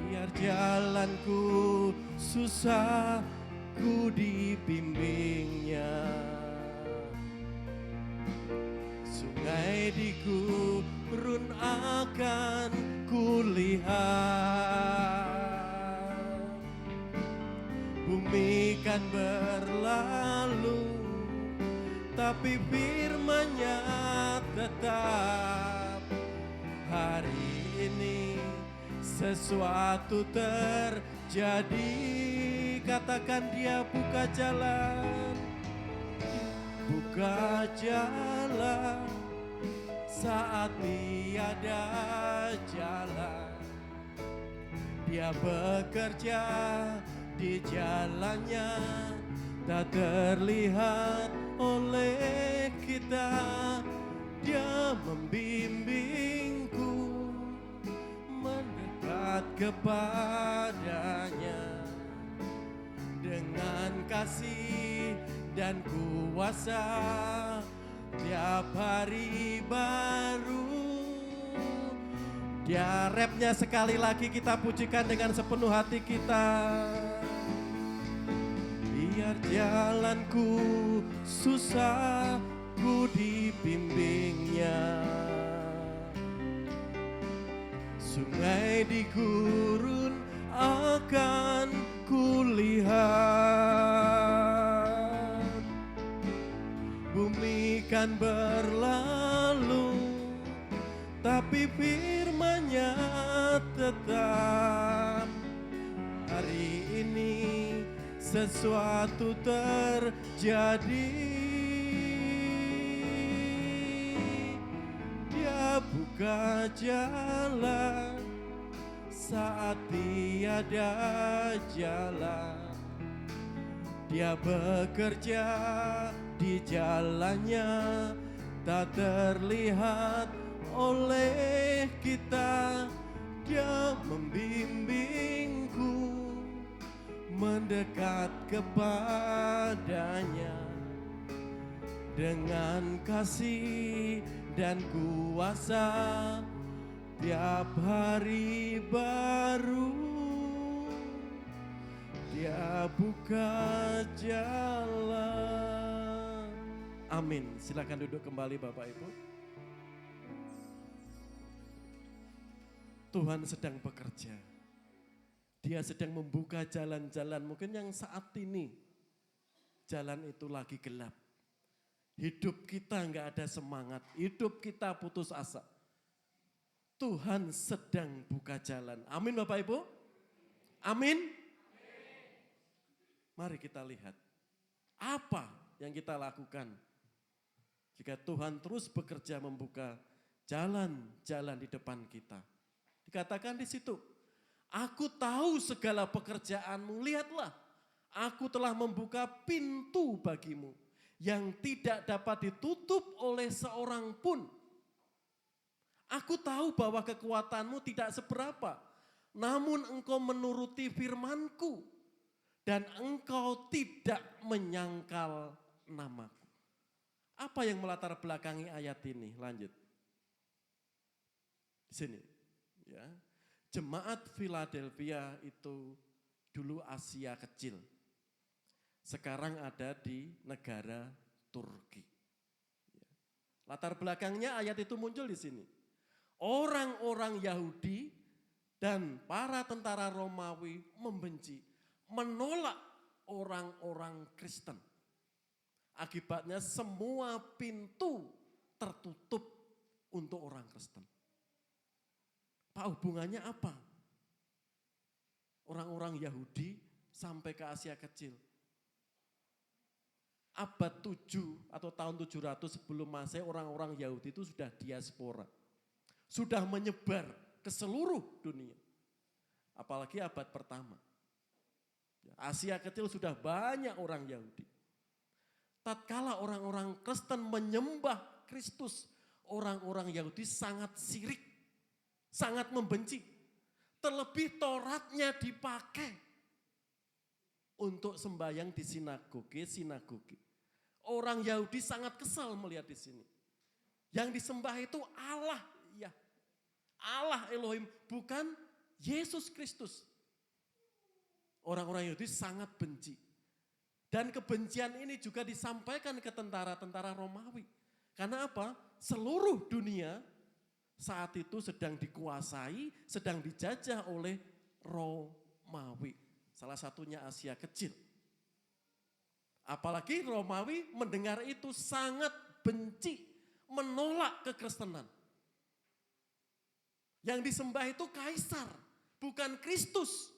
S2: biar jalanku susah, ku dibimbingnya. Sungai di gurun akan kulihat, bumi kan berlalu, tapi firman-Nya tetap. Hari ini sesuatu terjadi, katakan dia buka jalan. Buka jalan saat tiada jalan. Dia bekerja di jalannya, tak terlihat oleh kita. Dia membimbingku mendekat kepadanya dengan kasih dan kuasa. Tiap hari baru. Dia rapnya sekali lagi kita pujikan dengan sepenuh hati kita. Biar jalanku susah, ku dibimbingnya. Sungai di gurun akan kulihat, bumi kan berlalu, tapi firman-Nya tetap. Hari ini sesuatu terjadi, dia buka jalan saat tiada jalan. Dia bekerja di jalannya, tak terlihat oleh kita. Dia membimbingku mendekat kepadanya dengan kasih dan kuasa tiap hari baru. Dia buka jalan. Amin. Silakan duduk kembali Bapak Ibu. Tuhan sedang bekerja. Dia sedang membuka jalan-jalan mungkin yang saat ini jalan itu lagi gelap. Hidup kita enggak ada semangat, hidup kita putus asa. Tuhan sedang buka jalan. Amin Bapak Ibu. Amin. Mari kita lihat apa yang kita lakukan jika Tuhan terus bekerja membuka jalan-jalan di depan kita. Dikatakan di situ, aku tahu segala pekerjaanmu, lihatlah, aku telah membuka pintu bagimu yang tidak dapat ditutup oleh seorang pun. Aku tahu bahwa kekuatanmu tidak seberapa, namun engkau menuruti firmanku dan engkau tidak menyangkal namaku. Apa yang melatar belakangi ayat ini? Lanjut. Di sini. Ya. Jemaat Philadelphia itu dulu Asia kecil. Sekarang ada di negara Turki. Latar belakangnya ayat itu muncul di sini. Orang-orang Yahudi dan para tentara Romawi membenci, menolak orang-orang Kristen. Akibatnya semua pintu tertutup untuk orang Kristen. Pak, hubungannya apa? Orang-orang Yahudi sampai ke Asia Kecil. Abad 7 atau tahun 700 sebelum Masehi orang-orang Yahudi itu sudah diaspora. Sudah menyebar ke seluruh dunia. Apalagi abad pertama. Asia Kecil sudah banyak orang Yahudi. Tatkala orang-orang Kristen menyembah Kristus, orang-orang Yahudi sangat sirik, sangat membenci. Terlebih Tauratnya dipakai untuk sembahyang di sinagoge. Orang Yahudi sangat kesal melihat di sini. Yang disembah itu Allah, ya. Allah Elohim, bukan Yesus Kristus. Orang-orang Yahudi sangat benci. Dan kebencian ini juga disampaikan ke tentara-tentara Romawi. Karena apa? Seluruh dunia saat itu sedang dikuasai, sedang dijajah oleh Romawi. Salah satunya Asia Kecil. Apalagi Romawi mendengar itu sangat benci, menolak kekristenan. Yang disembah itu kaisar, bukan Kristus.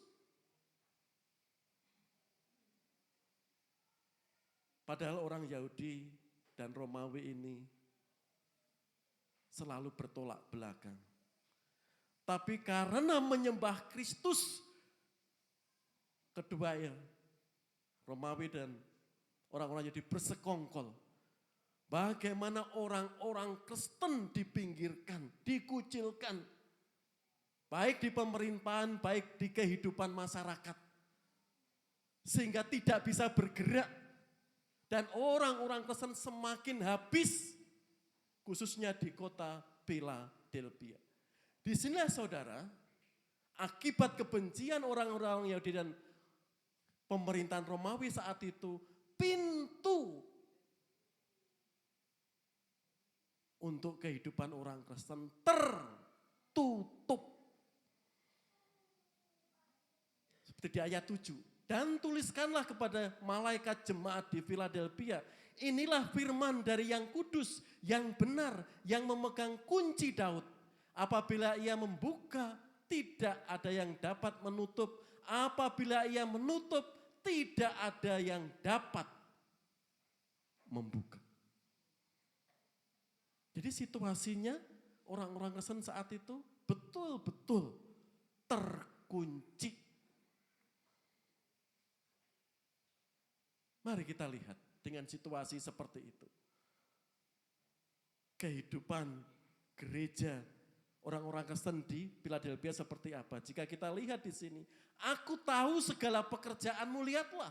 S2: Padahal orang Yahudi dan Romawi ini selalu bertolak belakang. Tapi karena menyembah Kristus, kedua ya, Romawi dan orang-orang Yahudi bersekongkol. Bagaimana orang-orang Kristen dipinggirkan, dikucilkan. Baik di pemerintahan, baik di kehidupan masyarakat. Sehingga tidak bisa bergerak. Dan orang-orang Kristen semakin habis, khususnya di kota Philadelphia. Di sinilah saudara, akibat kebencian orang-orang Yahudi dan pemerintahan Romawi saat itu, pintu untuk kehidupan orang Kristen tertutup. Seperti di ayat 7. Dan tuliskanlah kepada malaikat jemaat di Philadelphia, inilah firman dari yang kudus, yang benar, yang memegang kunci Daud. Apabila ia membuka, tidak ada yang dapat menutup. Apabila ia menutup, tidak ada yang dapat membuka. Jadi situasinya orang-orang Kristen saat itu betul-betul terkunci. Mari kita lihat dengan situasi seperti itu. Kehidupan gereja orang-orang Kristen di Philadelphia seperti apa? Jika kita lihat di sini, aku tahu segala pekerjaanmu, lihatlah.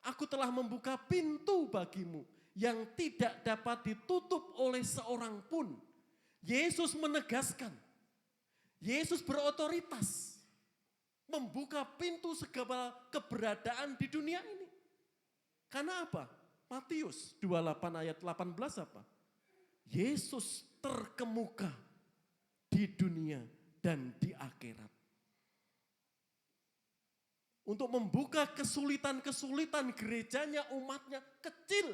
S2: Aku telah membuka pintu bagimu yang tidak dapat ditutup oleh seorang pun. Yesus menegaskan, Yesus berotoritas membuka pintu segala keberadaan di dunia ini. Karena apa? Matius 28 ayat 18 apa? Yesus terkemuka di dunia dan di akhirat. Untuk membuka kesulitan-kesulitan gerejanya, umatnya kecil.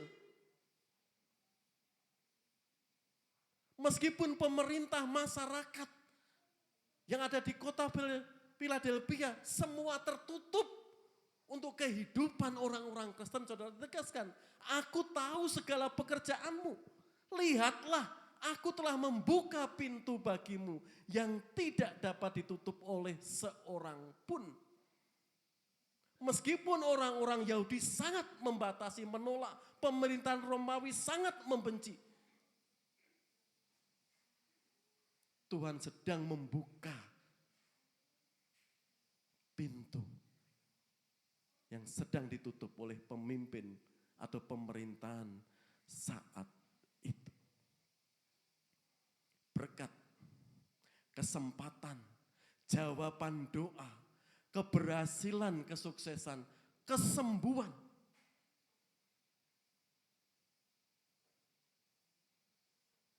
S2: Meskipun pemerintah, masyarakat yang ada di kota Philadelphia semua tertutup untuk kehidupan orang-orang Kristen, saudara tegaskan, aku tahu segala pekerjaanmu. Lihatlah, aku telah membuka pintu bagimu yang tidak dapat ditutup oleh seorang pun. Meskipun orang-orang Yahudi sangat membatasi, menolak, pemerintahan Romawi sangat membenci. Tuhan sedang membuka pintu yang sedang ditutup oleh pemimpin atau pemerintahan saat itu. Berkat, kesempatan, jawaban doa, keberhasilan, kesuksesan, kesembuhan.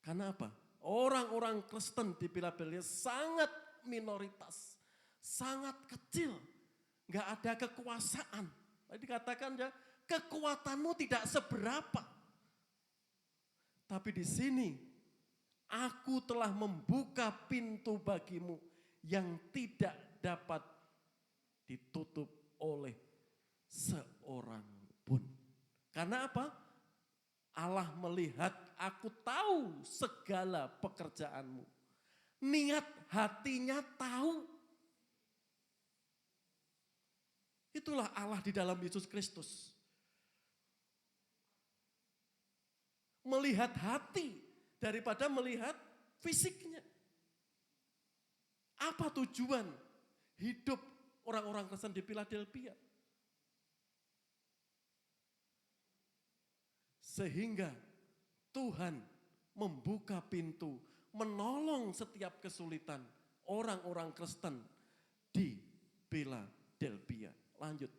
S2: Karena apa? Orang-orang Kristen di Philadelphia sangat minoritas, sangat kecil, nggak ada kekuasaan. Tadi dikatakan ya, kekuatanmu tidak seberapa. Tapi di sini, aku telah membuka pintu bagimu yang tidak dapat ditutup oleh seorang pun. Karena apa? Allah melihat, aku tahu segala pekerjaanmu. Niat hatinya tahu. Itulah Allah di dalam Yesus Kristus. Melihat hati daripada melihat fisiknya. Apa tujuan hidup orang-orang Kristen di Philadelphia? Sehingga Tuhan membuka pintu, menolong setiap kesulitan orang-orang Kristen di Philadelphia. Lanjut.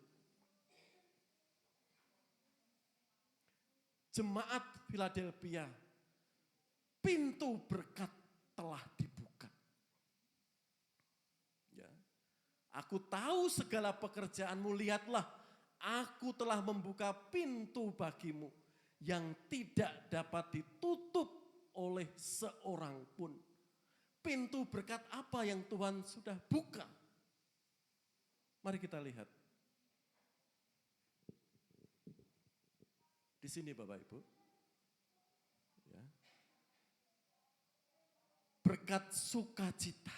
S2: Jemaat Philadelphia, pintu berkat telah dibuka. Ya. Aku tahu segala pekerjaanmu, lihatlah, aku telah membuka pintu bagimu yang tidak dapat ditutup oleh seorang pun. Pintu berkat apa yang Tuhan sudah buka? Mari kita lihat. Di sini Bapak Ibu. Ya. Berkat sukacita.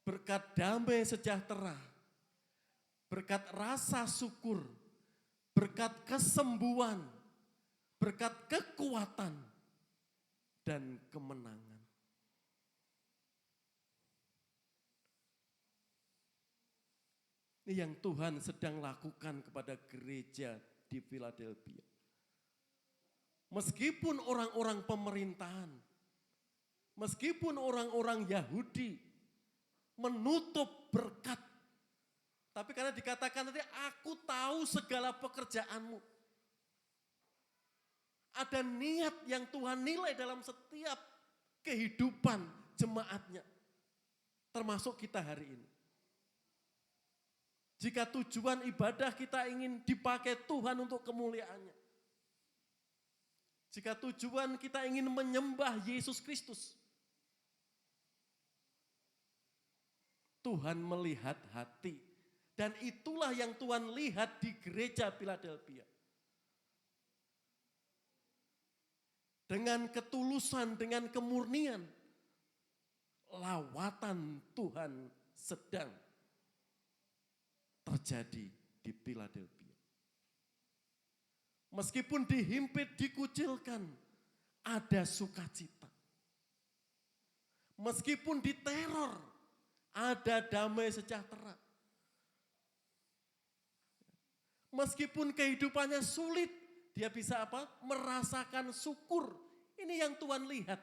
S2: Berkat damai sejahtera. Berkat rasa syukur. Berkat kesembuhan, berkat kekuatan, dan kemenangan. Ini yang Tuhan sedang lakukan kepada gereja di Philadelphia. Meskipun orang-orang pemerintahan, meskipun orang-orang Yahudi menutup berkat, tapi karena dikatakan nanti, aku tahu segala pekerjaanmu. Ada niat yang Tuhan nilai dalam setiap kehidupan jemaatnya. Termasuk kita hari ini. Jika tujuan ibadah kita ingin dipakai Tuhan untuk kemuliaannya. Jika tujuan kita ingin menyembah Yesus Kristus. Tuhan melihat hati. Dan itulah yang Tuhan lihat di gereja Philadelphia. Dengan ketulusan, dengan kemurnian, lawatan Tuhan sedang terjadi di Philadelphia. Meskipun dihimpit, dikucilkan, ada sukacita. Meskipun diteror, ada damai sejahtera. Meskipun kehidupannya sulit, dia bisa apa? Merasakan syukur. Ini yang Tuhan lihat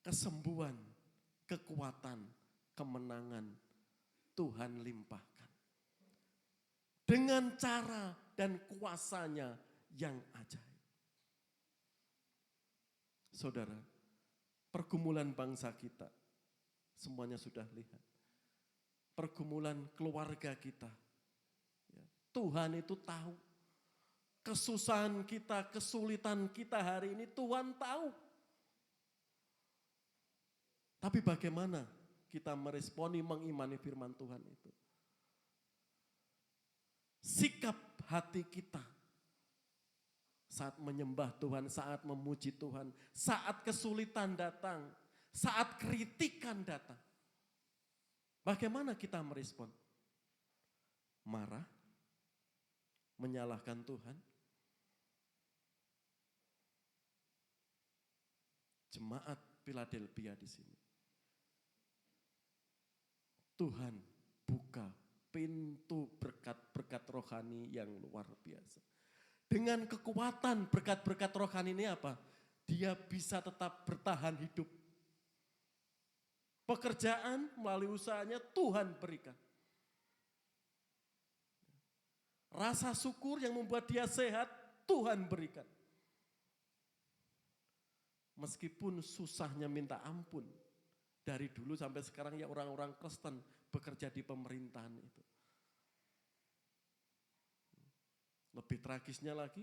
S2: kesembuhan, kekuatan, kemenangan Tuhan limpahkan. Dengan cara dan kuasanya yang ajaib. Saudara, pergumulan bangsa kita, semuanya sudah lihat. Pergumulan keluarga kita, ya, Tuhan itu tahu. Kesusahan kita, kesulitan kita hari ini Tuhan tahu. Tapi bagaimana kita meresponi, mengimani firman Tuhan itu? Sikap hati kita saat menyembah Tuhan, saat memuji Tuhan, saat kesulitan datang, saat kritikan datang. Bagaimana kita merespon? Marah? Menyalahkan Tuhan? Jemaat Philadelphia di sini. Tuhan buka pintu berkat-berkat rohani yang luar biasa. Dengan kekuatan berkat-berkat rohani ini apa? Dia bisa tetap bertahan hidup. Pekerjaan melalui usahanya Tuhan berikan. Rasa syukur yang membuat dia sehat Tuhan berikan. Meskipun susahnya minta ampun. Dari dulu sampai sekarang ya orang-orang Kristen bekerja di pemerintahan itu. Lebih tragisnya lagi,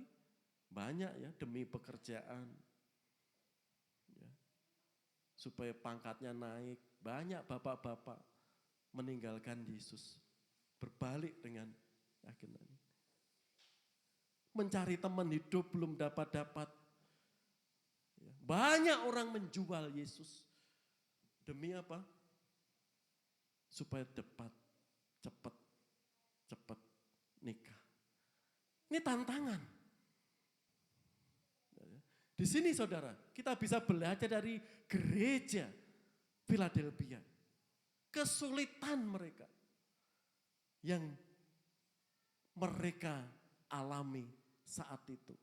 S2: banyak ya demi pekerjaan. Ya, supaya pangkatnya naik, banyak bapak-bapak meninggalkan Yesus. Berbalik dengan keyakinan. Mencari teman hidup belum dapat-dapat. Ya, banyak orang menjual Yesus. Demi apa? Supaya cepat nikah. Ini tantangan. Di sini saudara, kita bisa belajar dari gereja Philadelphia. Kesulitan mereka yang mereka alami saat itu.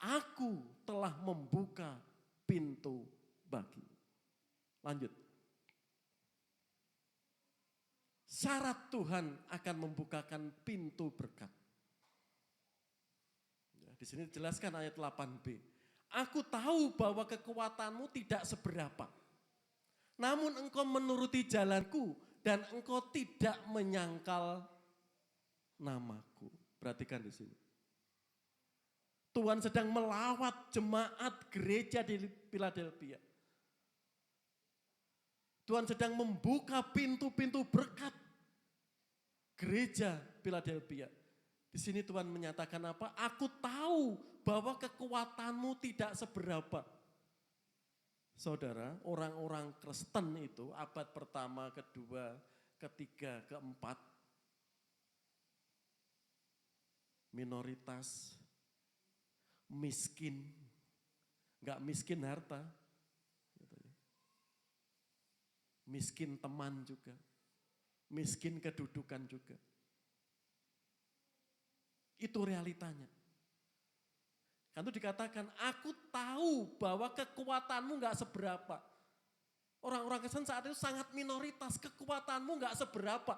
S2: Aku telah membuka pintu bagi. Lanjut. Syarat Tuhan akan membukakan pintu berkat. Ya, di sini dijelaskan ayat 8b. Aku tahu bahwa kekuatanmu tidak seberapa. Namun engkau menuruti jalanku dan engkau tidak menyangkal namaku. Perhatikan di sini. Tuhan sedang melawat jemaat gereja di Philadelphia. Tuhan sedang membuka pintu-pintu berkat gereja Philadelphia. Di sini Tuhan menyatakan apa? Aku tahu bahwa kekuatanmu tidak seberapa. Saudara, orang-orang Kristen itu abad pertama, kedua, ketiga, keempat, minoritas, miskin, enggak miskin harta, miskin teman juga, miskin kedudukan juga. Itu realitanya. Kan itu dikatakan, aku tahu bahwa kekuatanmu enggak seberapa. Orang-orang Kristen saat itu sangat minoritas, kekuatanmu enggak seberapa.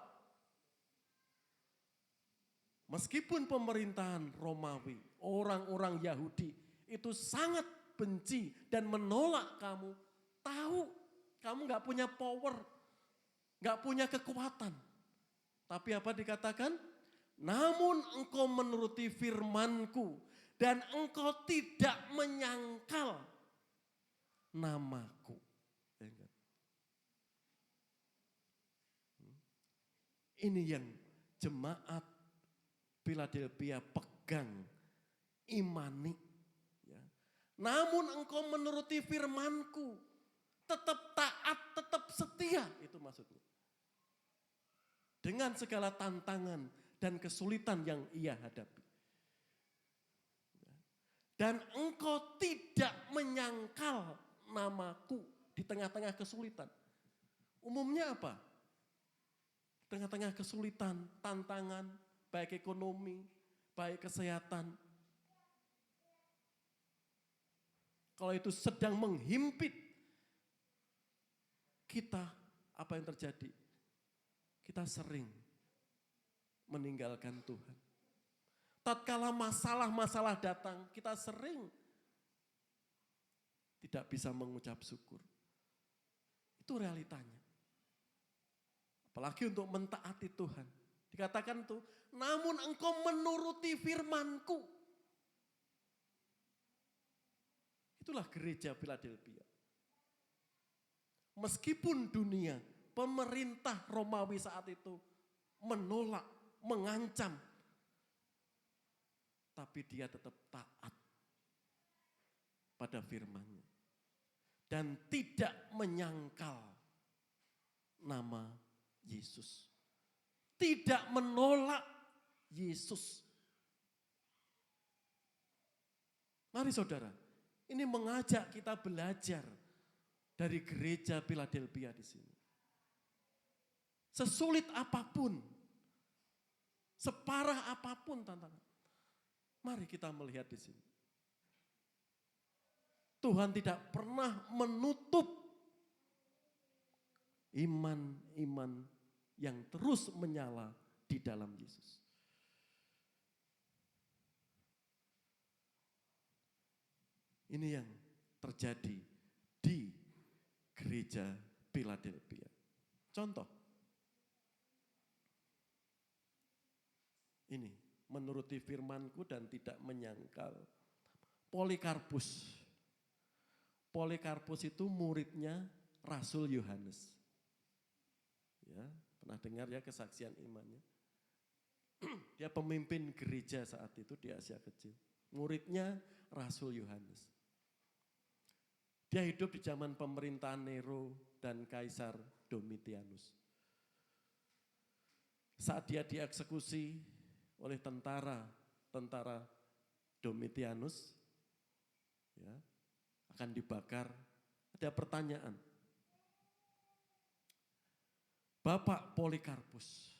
S2: Meskipun pemerintahan Romawi, orang-orang Yahudi itu sangat benci dan menolak kamu, tahu kamu enggak punya power, enggak punya kekuatan. Tapi apa dikatakan? Namun engkau menuruti firmanku dan engkau tidak menyangkal namaku. Ini yang jemaat Philadelphia pegang, imani. Ya. Namun engkau menuruti firmanku, tetap taat, tetap setia. Itu maksudnya. Dengan segala tantangan dan kesulitan yang ia hadapi. Dan engkau tidak menyangkal namaku di tengah-tengah kesulitan. Umumnya apa? Tengah-tengah kesulitan, tantangan, baik ekonomi, baik kesehatan. Kalau itu sedang menghimpit kita apa yang terjadi? Kita sering meninggalkan Tuhan. Tatkala masalah-masalah datang, kita sering tidak bisa mengucap syukur. Itu realitanya. Apalagi untuk mentaati Tuhan. Dikatakan tuh, namun engkau menuruti firman-Ku. Itulah gereja Philadelphia. Meskipun dunia, pemerintah Romawi saat itu menolak, mengancam, tapi dia tetap taat pada firman-Nya. Dan tidak menyangkal nama Yesus. Tidak menolak Yesus. Mari saudara, ini mengajak kita belajar dari gereja Philadelphia di sini. Sesulit apapun, separah apapun tantangan, mari kita melihat di sini. Tuhan tidak pernah menutup iman-iman yang terus menyala di dalam Yesus. Ini yang terjadi di gereja Philadelphia. Contoh, ini menuruti firman-Ku dan tidak menyangkal. Polikarpus. Polikarpus itu muridnya Rasul Yohanes. Ya, pernah dengar ya kesaksian imannya. Dia pemimpin gereja saat itu di Asia Kecil. Muridnya Rasul Yohanes. Dia hidup di zaman pemerintahan Nero dan Kaisar Domitianus. Saat dia dieksekusi oleh tentara Domitianus, ya, akan dibakar, ada pertanyaan. Bapak Polikarpus,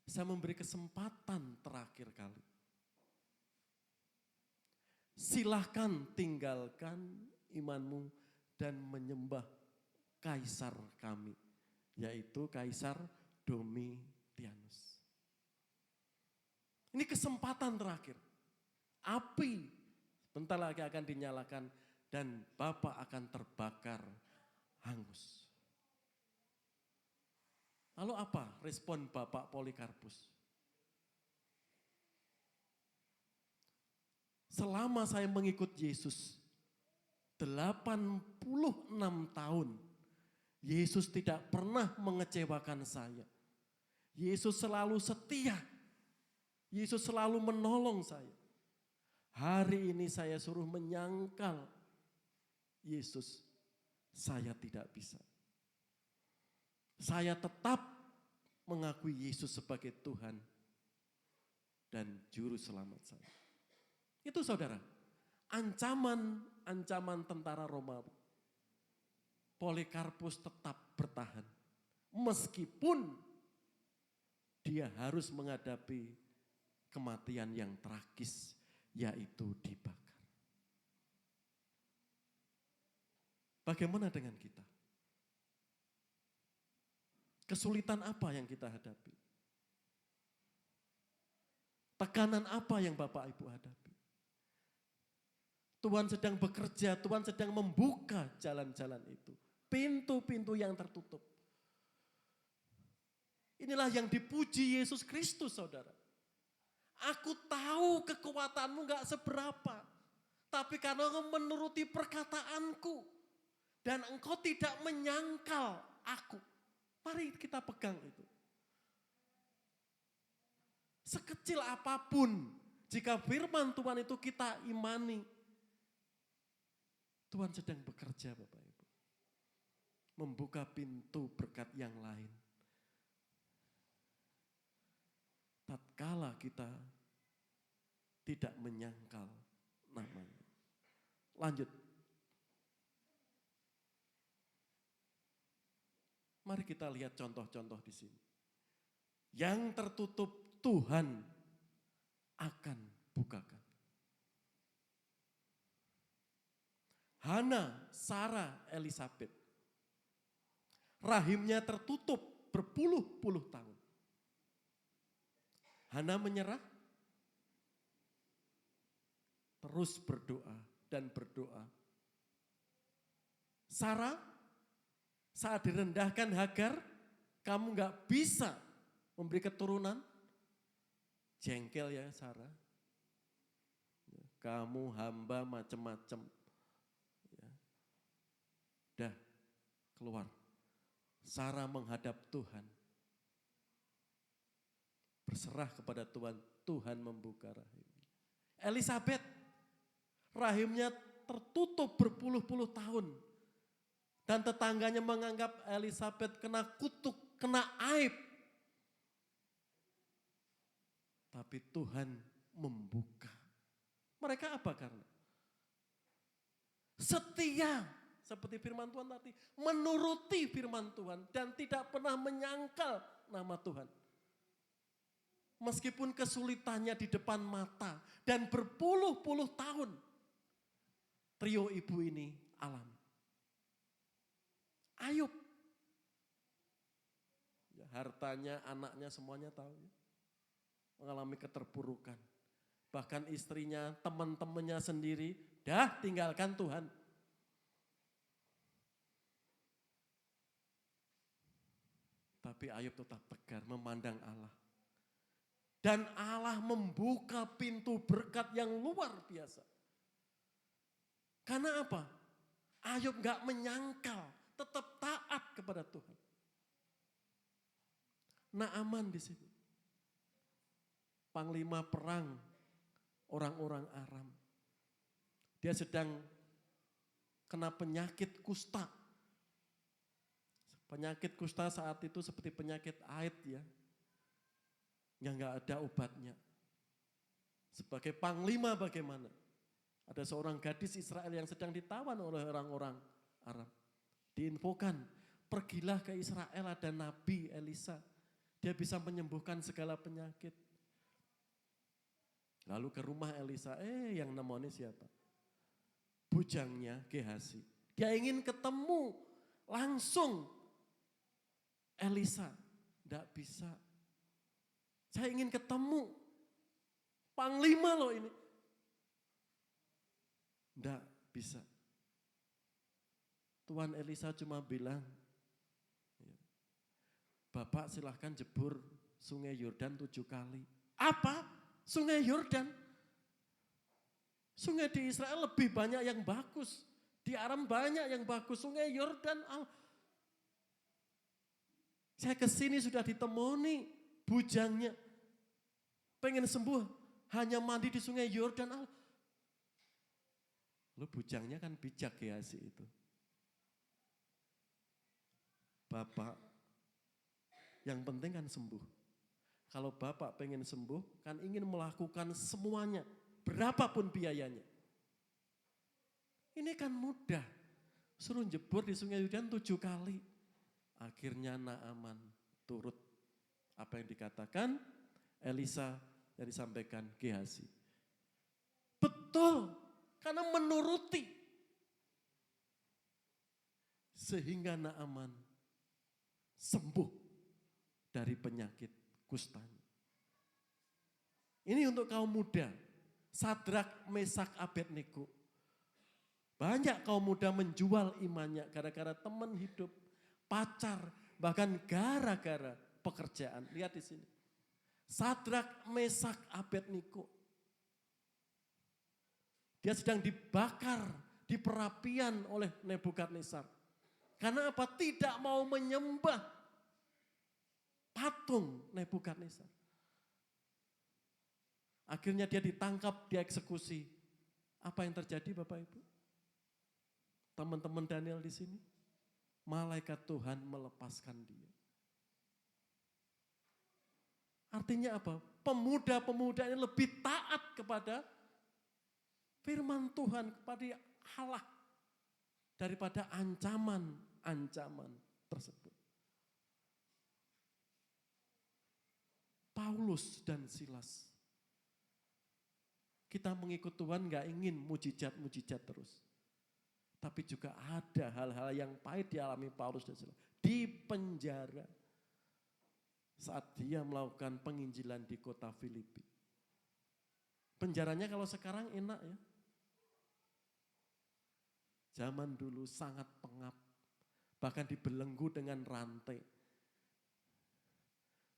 S2: saya memberi kesempatan terakhir kali. Silahkan tinggalkan imanmu dan menyembah kaisar kami, yaitu Kaisar Domitianus. Ini kesempatan terakhir. Api bentar lagi akan dinyalakan dan Bapak akan terbakar hangus. Lalu apa respon Bapak Polikarpus? Selama saya mengikut Yesus 86 tahun, Yesus tidak pernah mengecewakan saya. Yesus selalu setia. Yesus selalu menolong saya. Hari ini saya suruh menyangkal Yesus, saya tidak bisa. Saya tetap mengakui Yesus sebagai Tuhan dan Juru Selamat saya. Itu saudara, ancaman tentara Romawi. Polikarpus tetap bertahan. Meskipun dia harus menghadapi kematian yang tragis, yaitu dibakar. Bagaimana dengan kita? Kesulitan apa yang kita hadapi? Tekanan apa yang Bapak Ibu hadapi? Tuhan sedang bekerja, Tuhan sedang membuka jalan-jalan itu. Pintu-pintu yang tertutup. Inilah yang dipuji Yesus Kristus, saudara. Aku tahu kekuatanmu gak seberapa. Tapi karena engkau menuruti perkataanku. Dan engkau tidak menyangkal aku. Mari kita pegang itu. Sekecil apapun, jika firman Tuhan itu kita imani. Tuhan sedang bekerja Bapak Ibu. Membuka pintu berkat yang lain. Tatkala kita tidak menyangkal namanya. Lanjut. Mari kita lihat contoh-contoh di sini. Yang tertutup Tuhan akan bukakan. Hana, Sarah, Elisabeth. rahimnya tertutup berpuluh-puluh tahun. Hana menyerah, terus berdoa dan berdoa. Sarah saat direndahkan Hagar, kamu gak bisa memberi keturunan. Jengkel ya Sarah. Kamu hamba macam-macam. Dah keluar. Sarah menghadap Tuhan. Berserah kepada Tuhan, Tuhan membuka rahim. Elisabeth, rahimnya tertutup berpuluh-puluh tahun. Dan tetangganya menganggap Elisabeth kena kutuk, kena aib. Tapi Tuhan membuka. Mereka apa karena? Setia, seperti firman Tuhan tadi. Menuruti firman Tuhan dan tidak pernah menyangkal nama Tuhan. Meskipun kesulitannya di depan mata dan berpuluh-puluh tahun. Trio ibu ini alami. Ayub. Ya, hartanya, anaknya semuanya tahu. Mengalami keterpurukan. Bahkan istrinya, teman-temannya sendiri, dah tinggalkan Tuhan. Tapi Ayub tetap tegar memandang Allah. Dan Allah membuka pintu berkat yang luar biasa. Karena apa? Ayub gak menyangkal, tetap taat kepada Tuhan. Naaman di sini. Panglima perang orang-orang Aram. Dia sedang kena penyakit kusta. Penyakit kusta saat itu seperti penyakit aid ya. Yang gak ada obatnya. Sebagai panglima bagaimana? Ada seorang gadis Israel yang sedang ditawan oleh orang-orang Aram. Diinfokan, pergilah ke Israel, ada Nabi Elisa. Dia bisa menyembuhkan segala penyakit. Lalu ke rumah Elisa, yang namanya siapa? Bujangnya Gehazi. Dia ingin ketemu langsung Elisa. Tidak bisa. Saya ingin ketemu. Panglima loh ini. Tidak bisa. Tuan Elisa cuma bilang, Bapak silahkan jebur sungai Yordan 7 kali. Apa? Sungai Yordan? Sungai di Israel lebih banyak yang bagus. Di Aram banyak yang bagus. Sungai Yordan. Saya kesini sudah ditemani bujangnya. Pengen sembuh. Hanya mandi di sungai Yordan. Lalu bujangnya kan bijak ya si itu. Bapak, yang penting kan sembuh. Kalau Bapak pengen sembuh, kan ingin melakukan semuanya, berapapun biayanya. Ini kan mudah, suruh jebur di sungai Yordan 7 kali. Akhirnya Naaman turut apa yang dikatakan Elisa yang disampaikan Gehazi. Betul, karena menuruti. Sehingga Naaman sembuh dari penyakit kustanya. Ini untuk kaum muda, Sadrak, Mesak, Abednego. Banyak kaum muda menjual imannya gara-gara teman hidup, pacar, bahkan gara-gara pekerjaan. Lihat di sini. Sadrak, Mesak, Abednego. Dia sedang dibakar di perapian oleh Nebukadnezar. Karena apa? Tidak mau menyembah patung Nebukadnezar. Akhirnya dia ditangkap, dieksekusi. Apa yang terjadi Bapak Ibu? Teman-teman Daniel di sini, malaikat Tuhan melepaskan dia. Artinya apa? Pemuda-pemuda ini lebih taat kepada firman Tuhan, kepada Allah daripada ancaman-ancaman tersebut. Paulus dan Silas. Kita mengikut Tuhan gak ingin mujizat-mujizat terus. Tapi juga ada hal-hal yang pahit dialami Paulus dan Silas. Di penjara. Saat dia melakukan penginjilan di kota Filipi. Penjaranya kalau sekarang enak ya. Zaman dulu sangat pengap. Bahkan dibelenggu dengan rantai.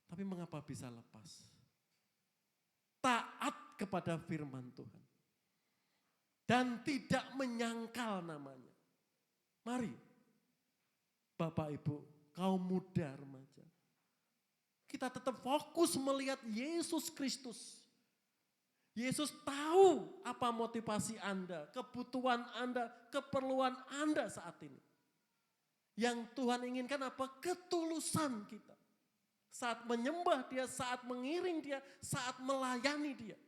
S2: Tapi mengapa bisa lepas? Taat kepada firman Tuhan. Dan tidak menyangkal namanya. Mari, Bapak Ibu, kaum muda remaja. Kita tetap fokus melihat Yesus Kristus. Yesus tahu apa motivasi Anda, kebutuhan Anda, keperluan Anda saat ini. Yang Tuhan inginkan apa? Ketulusan kita. Saat menyembah dia, saat mengiring dia, saat melayani dia.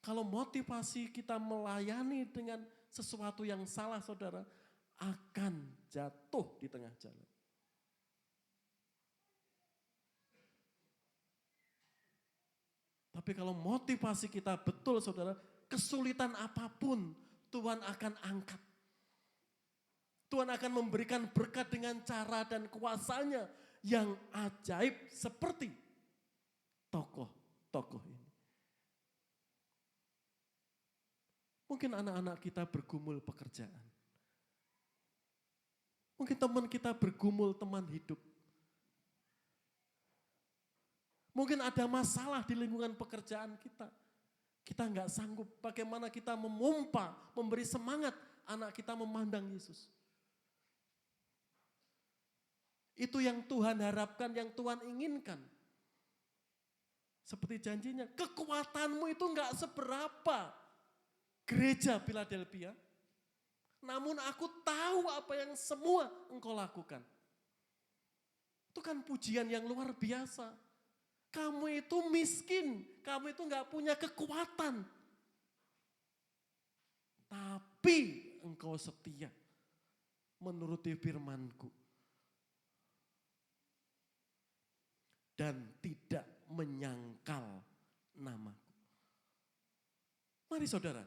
S2: Kalau motivasi kita melayani dengan sesuatu yang salah, saudara, akan jatuh di tengah jalan. Tapi kalau motivasi kita betul, saudara, kesulitan apapun Tuhan akan angkat. Tuhan akan memberikan berkat dengan cara dan kuasanya yang ajaib seperti tokoh-tokoh ini. Mungkin anak-anak kita bergumul pekerjaan. Mungkin teman kita bergumul teman hidup. Mungkin ada masalah di lingkungan pekerjaan kita. Kita nggak sanggup bagaimana kita memompa, memberi semangat anak kita memandang Yesus. Itu yang Tuhan harapkan, yang Tuhan inginkan. Seperti janjinya, kekuatanmu itu nggak seberapa. Gereja Philadelphia, namun aku tahu apa yang semua engkau lakukan. Itu kan pujian yang luar biasa. Kamu itu miskin, kamu itu gak punya kekuatan. Tapi engkau setia menuruti firman-Ku. Dan tidak menyangkal namaku. Mari saudara,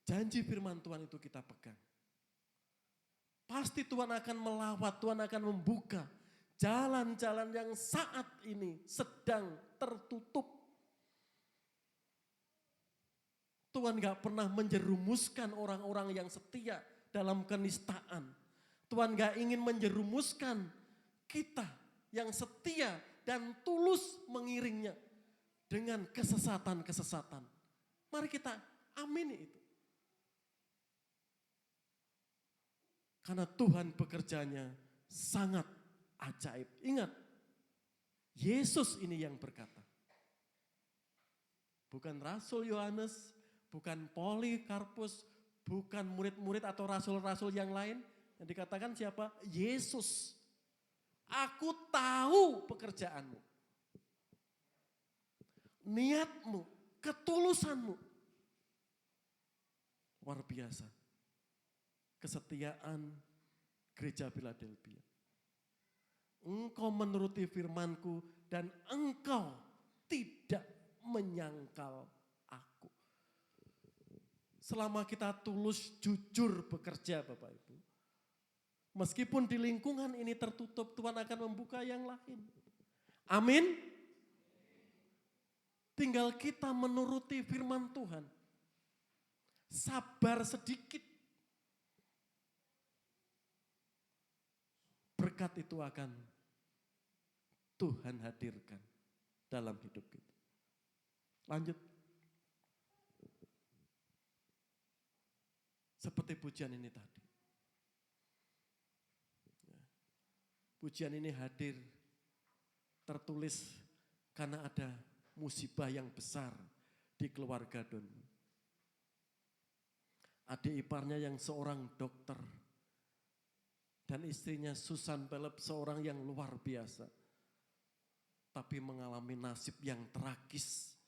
S2: janji firman Tuhan itu kita pegang. Pasti Tuhan akan melawat, Tuhan akan membuka jalan-jalan yang saat ini sedang tertutup. Tuhan gak pernah menjerumuskan orang-orang yang setia dalam kenistaan. Tuhan gak ingin menjerumuskan kita yang setia dan tulus mengiringnya dengan kesesatan-kesesatan. Mari kita amini itu. Karena Tuhan bekerjanya sangat ajaib. Ingat, Yesus ini yang berkata. Bukan Rasul Yohanes, bukan Polikarpus, bukan murid-murid atau rasul-rasul yang lain. Yang dikatakan siapa? Yesus. Aku tahu pekerjaanmu. Niatmu, ketulusanmu. Luar biasa. Kesetiaan gereja Philadelphia. Engkau menuruti firman-Ku dan engkau tidak menyangkal aku. Selama kita tulus jujur bekerja Bapak Ibu. Meskipun di lingkungan ini tertutup, Tuhan akan membuka yang lain. Amin. Tinggal kita menuruti firman Tuhan. Sabar sedikit. Berkat itu akan Tuhan hadirkan dalam hidup kita. Lanjut. Seperti pujian ini tadi. Pujian ini hadir tertulis karena ada musibah yang besar di keluarga Doni. Adik iparnya yang seorang dokter. Dan istrinya Susan Philip seorang yang luar biasa. Tapi mengalami nasib yang tragis.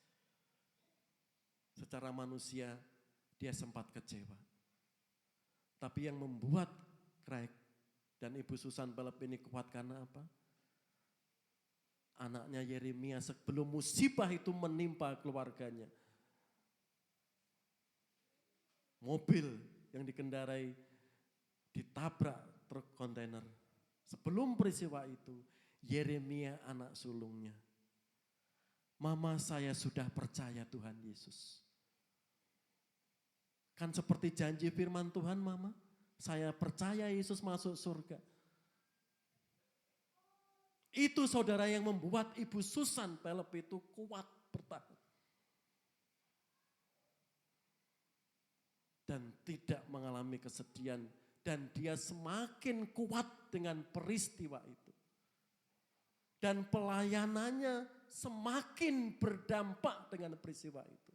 S2: Secara manusia dia sempat kecewa. Tapi yang membuat Craig dan Ibu Susan Philip ini kuat karena apa? Anaknya Yeremia sebelum musibah itu menimpa keluarganya. mobil yang dikendarai ditabrak truk kontainer. Sebelum peristiwa itu, Yeremia anak sulungnya, "Mama, saya sudah percaya Tuhan Yesus." Kan seperti janji firman Tuhan, Mama, saya percaya Yesus masuk surga. Itu saudara yang membuat Ibu Susan Pelep itu kuat bertahan. Dan tidak mengalami kesedihan. Dan dia semakin kuat dengan peristiwa itu. Dan pelayanannya semakin berdampak dengan peristiwa itu.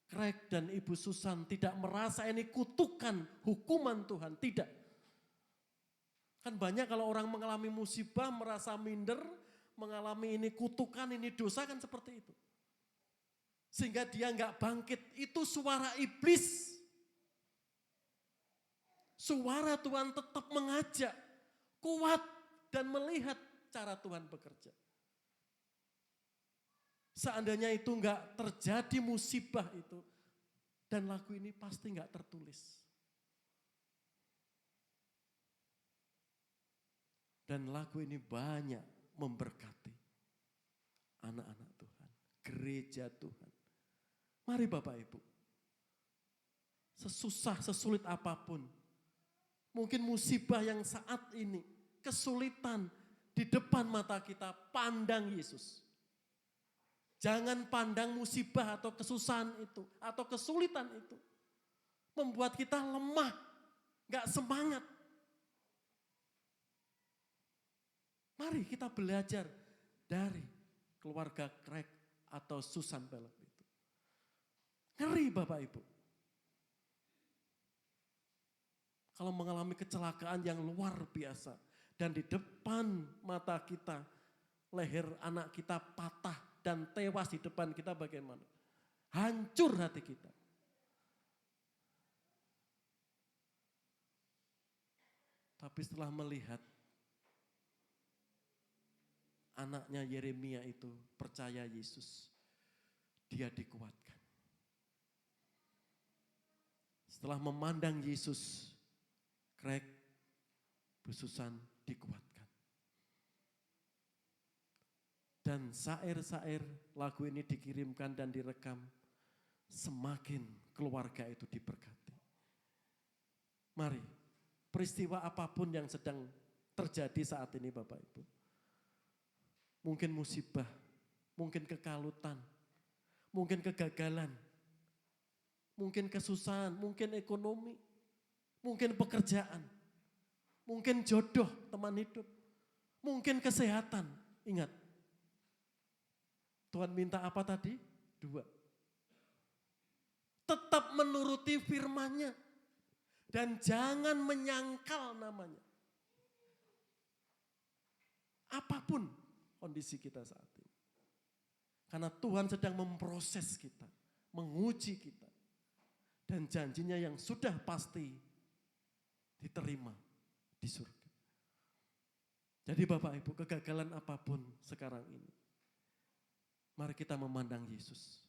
S2: Craig dan Ibu Susan tidak merasa ini kutukan, hukuman Tuhan, tidak. Kan banyak kalau orang mengalami musibah, merasa minder, mengalami ini kutukan, ini dosa, kan seperti itu. Sehingga dia enggak bangkit, itu suara iblis. Suara Tuhan tetap mengajak, kuat dan melihat cara Tuhan bekerja. Seandainya itu enggak terjadi musibah itu, dan lagu ini pasti enggak tertulis. Dan lagu ini banyak memberkati anak-anak Tuhan, gereja Tuhan. Mari Bapak Ibu, sesusah, sesulit apapun, mungkin musibah yang saat ini, kesulitan di depan mata kita, pandang Yesus. Jangan pandang musibah atau kesusahan itu, atau kesulitan itu. Membuat kita lemah, gak semangat. Mari kita belajar dari keluarga Craig atau Susan Pelep itu. Ngeri Bapak Ibu. Kalau mengalami kecelakaan yang luar biasa dan di depan mata kita leher anak kita patah dan tewas di depan kita, bagaimana? Hancur hati kita. Tapi setelah melihat anaknya Yeremia itu percaya Yesus, dia dikuatkan. Setelah memandang Yesus, Craig, Bu Susan dikuatkan. Dan syair-syair lagu ini dikirimkan dan direkam, semakin keluarga itu diberkati. Mari, peristiwa apapun yang sedang terjadi saat ini Bapak Ibu. Mungkin musibah, mungkin kekalutan, mungkin kegagalan, mungkin kesusahan, mungkin ekonomi, mungkin pekerjaan, mungkin jodoh teman hidup, mungkin kesehatan. Ingat, Tuhan minta apa tadi? 2. Tetap menuruti firman-Nya dan jangan menyangkal namanya. Apapun kondisi kita saat ini. Karena Tuhan sedang memproses kita, menguji kita. Dan janjinya yang sudah pasti diterima di surga. Jadi Bapak Ibu, kegagalan apapun sekarang ini, mari kita memandang Yesus.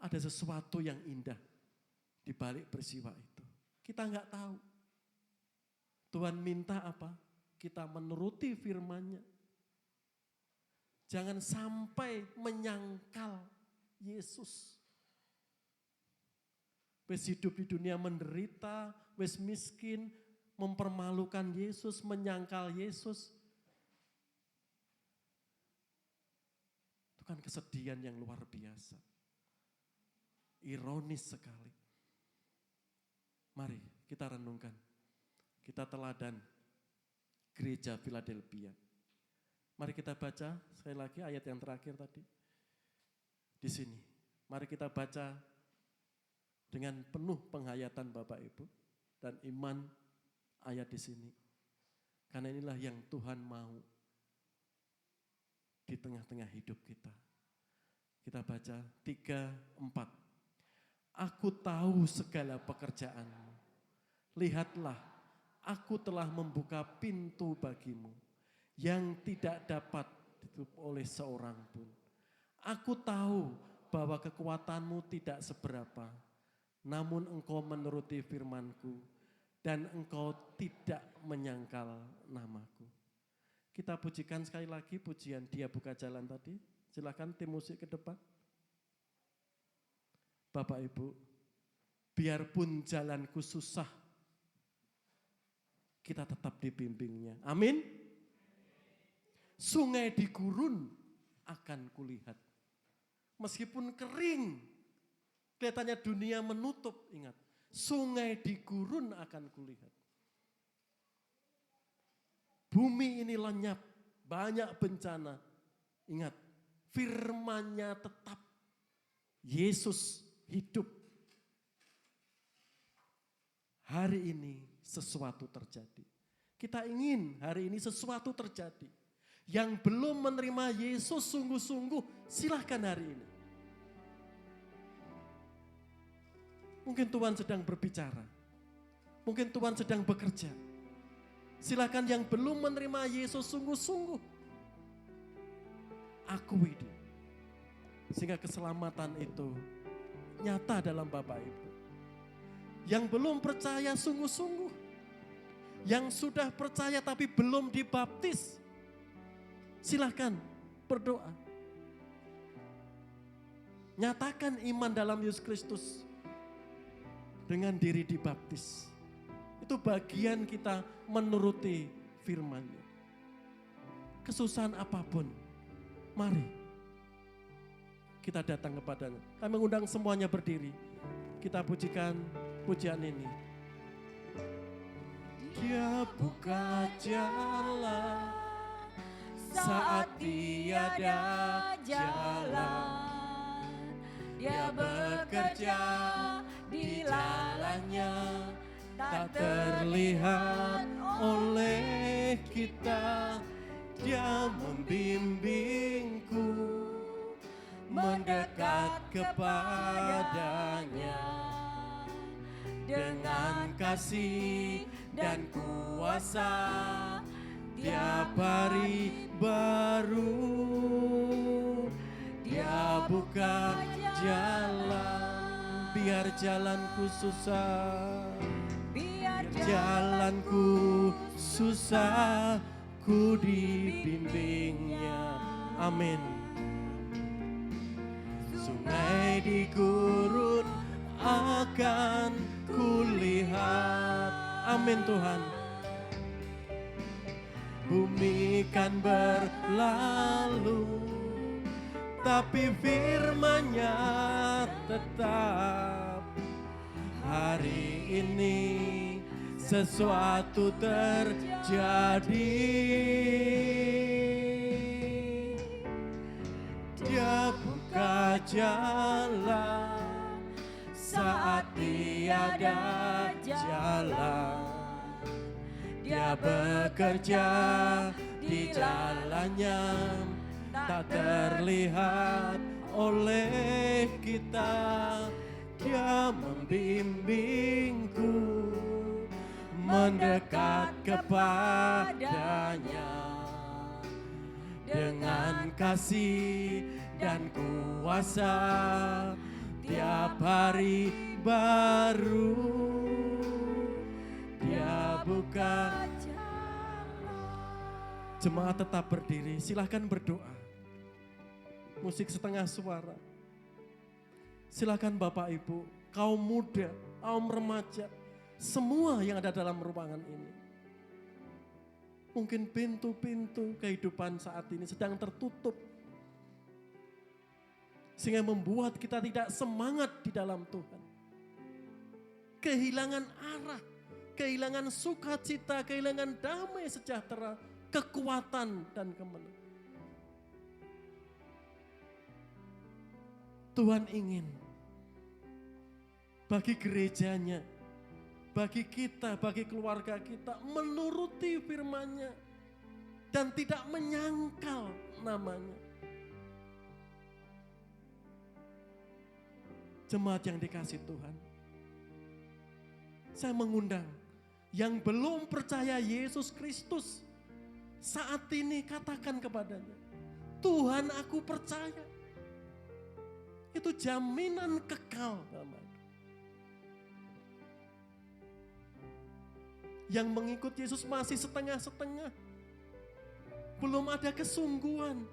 S2: Ada sesuatu yang indah di balik peristiwa itu. Kita enggak tahu. Tuhan minta apa? Kita menuruti firman-Nya. Jangan sampai menyangkal Yesus. Wes hidup di dunia menderita, wes miskin, mempermalukan Yesus, menyangkal Yesus. Itu kan kesedihan yang luar biasa. Ironis sekali. Mari kita renungkan. Kita teladan gereja Philadelphia. Mari kita baca sekali lagi ayat yang terakhir tadi. Di sini. Mari kita baca dengan penuh penghayatan Bapak Ibu dan iman ayat di sini. Karena inilah yang Tuhan mau di tengah-tengah hidup kita. Kita baca 3-4. Aku tahu segala pekerjaanmu. Lihatlah, aku telah membuka pintu bagimu yang tidak dapat ditutup oleh seorang pun. Aku tahu bahwa kekuatanmu tidak seberapa, namun engkau menuruti firman-Ku dan engkau tidak menyangkal namaku. Kita pujikan sekali lagi pujian Dia Buka Jalan tadi. Silakan tim musik ke depan. Bapak Ibu, biarpun jalanku susah, kita tetap dibimbingnya. Amin. Sungai di gurun akan kulihat. Meskipun kering, kelihatannya dunia menutup, ingat. Sungai di gurun akan kulihat. Bumi ini lenyap, banyak bencana. Ingat, firman-Nya tetap. Yesus hidup. Hari ini sesuatu terjadi. Kita ingin hari ini sesuatu terjadi. Yang belum menerima Yesus sungguh-sungguh, silahkan hari ini. Mungkin Tuhan sedang berbicara. Mungkin Tuhan sedang bekerja. Silakan yang belum menerima Yesus sungguh-sungguh, akui dia. Sehingga keselamatan itu nyata dalam Bapak Ibu. Yang belum percaya sungguh-sungguh. Yang sudah percaya tapi belum dibaptis, silahkan berdoa. Nyatakan iman dalam Yesus Kristus dengan diri dibaptis. Itu bagian kita menuruti firman-Nya. Kesusahan apapun, mari kita datang kepadanya. Kami mengundang semuanya berdiri. Kita pujikan pujian ini. Dia buka jalan saat tiada jalan. Dia bekerja di jalannya, tak terlihat oleh kita. Dia membimbingku mendekat kepadanya dengan kasih dan kuasa. Tiap hari baru Dia buka jalan. Biar jalanku susah, biar jalanku susah, ku dibimbingnya. Amin. Sungai di gurun akan kulihat. Amin Tuhan. Bumi kan berlalu, tapi firman-Nya tetap. Hari ini sesuatu terjadi. Dia buka jalan saat tiada jalan. Dia bekerja di jalannya, tak terlihat oleh kita. Dia membimbingku mendekat kepadanya dengan kasih dan kuasa. Tiap hari baru Dia buka jalan. Jemaat tetap berdiri, silahkan berdoa. Musik setengah suara. Silahkan Bapak Ibu, kaum muda, kaum remaja, semua yang ada dalam ruangan ini. Mungkin pintu-pintu kehidupan saat ini sedang tertutup. Sehingga membuat kita tidak semangat di dalam Tuhan. Kehilangan arah, kehilangan sukacita, kehilangan damai sejahtera, kekuatan dan kemenangan. Tuhan ingin bagi gerejanya, bagi kita, bagi keluarga kita menuruti firman-Nya dan tidak menyangkal namanya. Jemaat yang dikasih Tuhan, saya mengundang yang belum percaya Yesus Kristus, saat ini katakan kepadanya, Tuhan aku percaya. Itu jaminan kekal. Yang mengikut Yesus masih setengah-setengah. Belum ada kesungguhan.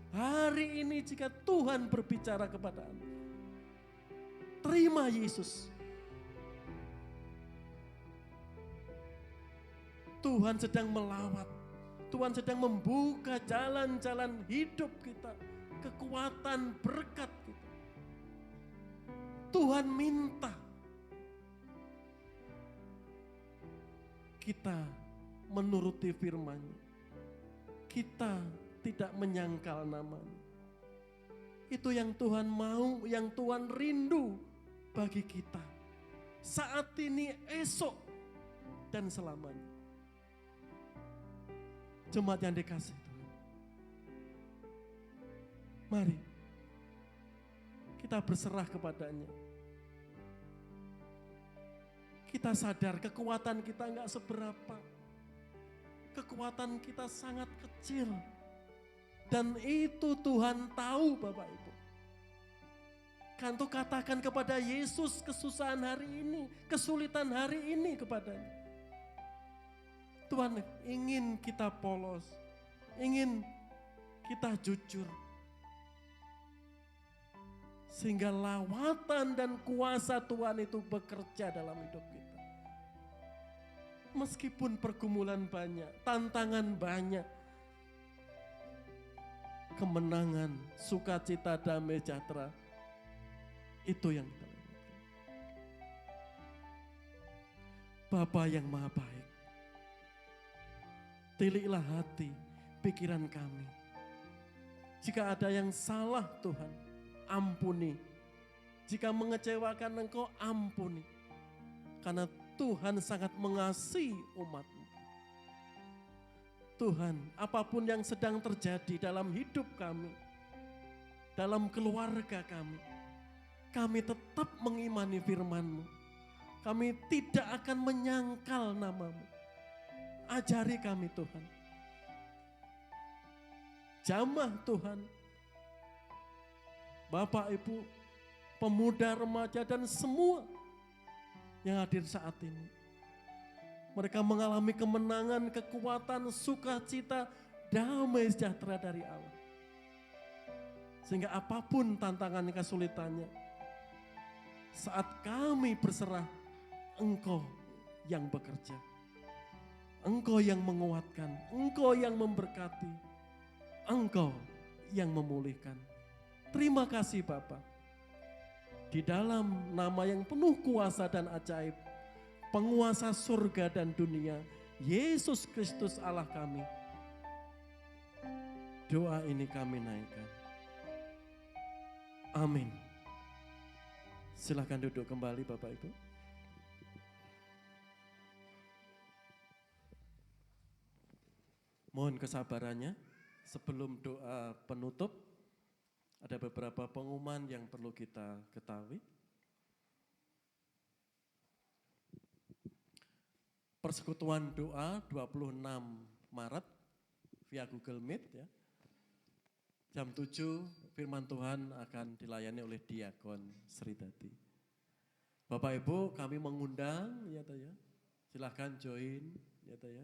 S2: Hari ini jika Tuhan berbicara kepada Anda, terima Yesus. Tuhan sedang melawat. Tuhan sedang membuka jalan-jalan hidup kita. Kekuatan berkat kita. Tuhan minta kita menuruti firman-Nya. Kita tidak menyangkal nama-Nya. Itu yang Tuhan mau, yang Tuhan rindu bagi kita. Saat ini, esok, dan selamanya. Jemaat yang dikasihi Tuhan. Mari kita berserah kepadanya. Kita sadar kekuatan kita enggak seberapa. Kekuatan kita sangat kecil. Dan itu Tuhan tahu Bapak Ibu. Kanto katakan kepada Yesus kesusahan hari ini, kesulitan hari ini kepadanya. Tuhan ingin kita polos, ingin kita jujur. Sehingga lawatan dan kuasa Tuhan itu bekerja dalam hidup kita. Meskipun pergumulan banyak, tantangan banyak, kemenangan, sukacita, damai, sejahtera, itu yang kita lihat. Bapa yang Maha Baik, tiliklah hati, pikiran kami. Jika ada yang salah Tuhan, ampuni. Jika mengecewakan Engkau, ampuni. Karena Tuhan sangat mengasihi umat-Mu. Tuhan, apapun yang sedang terjadi dalam hidup kami, dalam keluarga kami tetap mengimani firman-Mu. Kami tidak akan menyangkal nama-Mu. Ajari kami Tuhan. Jamah Tuhan. Bapak, Ibu, pemuda, remaja, dan semua yang hadir saat ini. Mereka mengalami kemenangan, kekuatan, sukacita, damai sejahtera dari Allah. Sehingga apapun tantangan kesulitannya, saat kami berserah, Engkau yang bekerja. Engkau yang menguatkan, Engkau yang memberkati, Engkau yang memulihkan. Terima kasih Bapa. Di dalam nama yang penuh kuasa dan ajaib, penguasa surga dan dunia, Yesus Kristus Allah kami. Doa ini kami naikkan. Amin. Silakan duduk kembali Bapak Ibu. Mohon kesabarannya, sebelum doa penutup, ada beberapa pengumuman yang perlu kita ketahui. Persekutuan doa 26 Maret via Google Meet ya. Jam 7 firman Tuhan akan dilayani oleh Diakon Sri Dadi. Bapak Ibu kami mengundang ya toh ya. Silahkan join ya toh ya.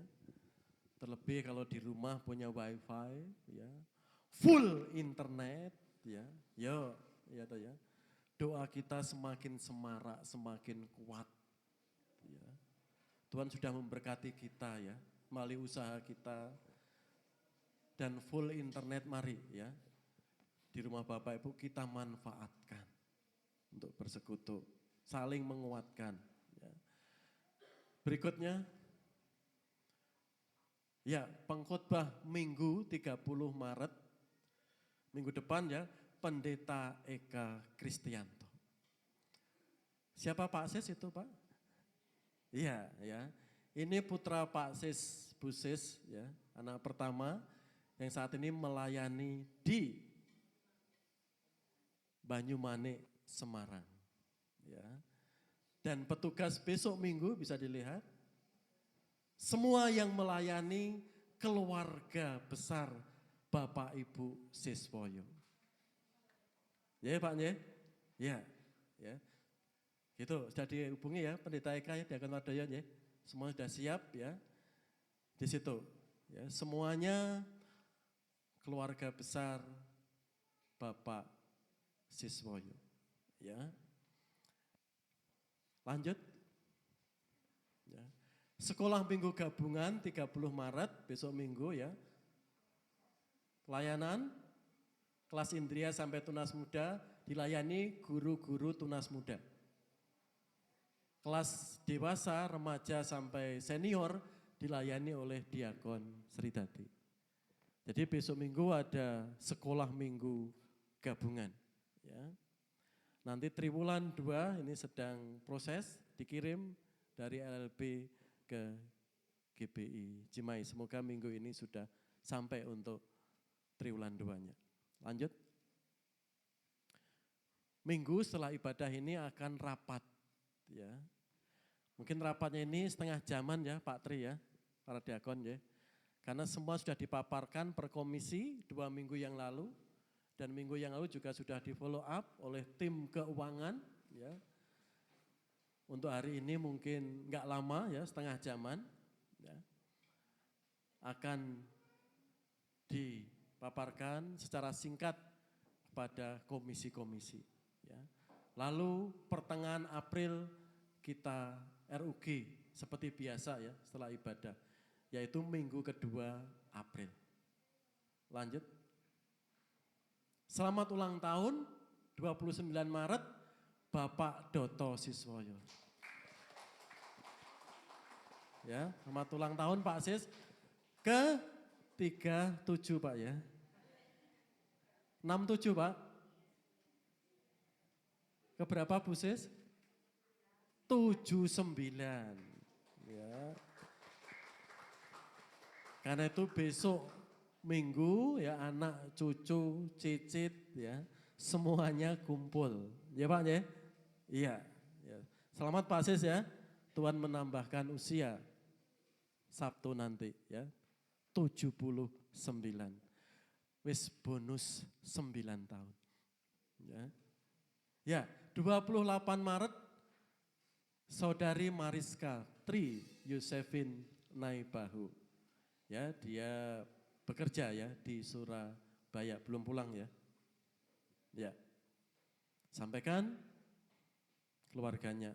S2: Terlebih kalau di rumah punya wifi ya. Full internet ya. Yo ya toh ya. Doa kita semakin semarak, semakin kuat. Ya. Tuhan sudah memberkati kita ya, melalui usaha kita. Dan full internet mari ya, di rumah Bapak Ibu kita manfaatkan untuk bersekutu, saling menguatkan. Ya. Berikutnya, ya pengkhotbah Minggu 30 Maret, minggu depan ya, Pendeta Eka Kristianto. Siapa Pak Sis itu Pak? Iya ya, ini putra Pak Sis, Bu Sis ya, anak pertama yang saat ini melayani di Banyumanik, Semarang. Ya. Dan petugas besok minggu bisa dilihat, semua yang melayani keluarga besar Bapak Ibu Siswoyo. Ya Pak ya. Ya, ya. Gitu, sudah dihubungi ya Pendeta Eka ya, Diakon Wardoyo ya. Semua sudah siap ya. Di situ ya, semuanya keluarga besar Bapak Siswoyo. Ya. Lanjut. Ya. Sekolah Minggu Gabungan 30 Maret besok Minggu ya. Pelayanan kelas Indria sampai Tunas Muda dilayani guru-guru Tunas Muda. Kelas dewasa, remaja sampai senior dilayani oleh Diakon Sridadi. Jadi besok Minggu ada sekolah Minggu Gabungan. Ya. Nanti triwulan 2 ini sedang proses dikirim dari LLB ke GBI Cimahi. Semoga minggu ini sudah sampai untuk triwulan 2-nya. Lanjut. Minggu setelah ibadah ini akan rapat. Ya. Mungkin rapatnya ini setengah jaman ya Pak Tri ya, para diakon ya. Karena semua sudah dipaparkan per komisi 2 minggu yang lalu. Dan minggu yang lalu juga sudah di follow up oleh tim keuangan ya. Untuk hari ini mungkin enggak lama ya, setengah jaman ya. Akan dipaparkan secara singkat kepada komisi-komisi ya. Lalu pertengahan April kita RUG seperti biasa ya setelah ibadah, yaitu minggu kedua April. Lanjut. Selamat ulang tahun 29 Maret Bapak Doto Siswoyo. Ya, selamat ulang tahun Pak Sis. Ke 37 Pak ya. 67 Pak. Keberapa Bu Sis? 79. Ya. Karena itu besok Minggu ya anak, cucu, cicit ya semuanya kumpul. Ya Pak ya? Iya. Ya. Selamat Pak Sis ya. Tuhan menambahkan usia Sabtu nanti ya. 79. Wis bonus 9 tahun. Ya. Ya, 28 Maret Saudari Mariska Tri Yusefin Naibahu. Ya, dia bekerja ya di Surabaya, belum pulang ya. Ya. Sampaikan keluarganya.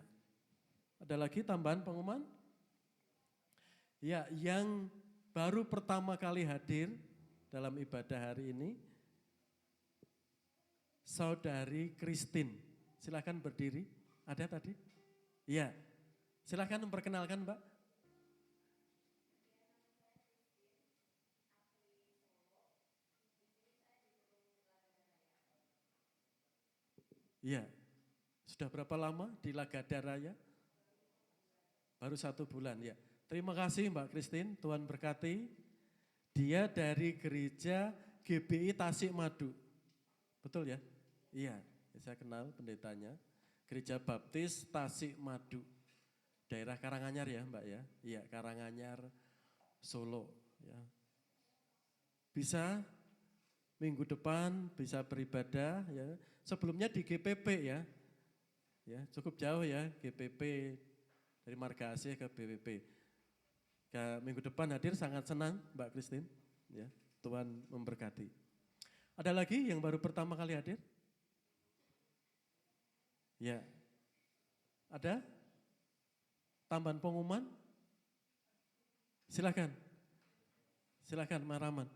S2: Ada lagi tambahan pengumuman? Ya, yang baru pertama kali hadir dalam ibadah hari ini, Saudari Christine. Silakan berdiri. Ada tadi? Iya. Silakan memperkenalkan, Mbak. Iya. Sudah berapa lama di Lagada Raya? Baru 1 bulan ya. Terima kasih Mbak Christine, Tuhan berkati. Dia dari gereja GBI Tasikmadu. Betul ya? Iya, saya kenal pendetanya. Gereja Baptis Tasikmadu. Daerah Karanganyar ya Mbak ya? Iya, Karanganyar, Solo. Ya. Bisa minggu depan bisa beribadah ya. Sebelumnya di GPP ya. Ya, cukup jauh ya GPP dari Marga Asih ke BPP. Minggu depan hadir sangat senang Mbak Christine. Ya, Tuhan memberkati. Ada lagi yang baru pertama kali hadir? Ya. Ada? Tambahan pengumuman? Silakan. Silakan Mas Rahman.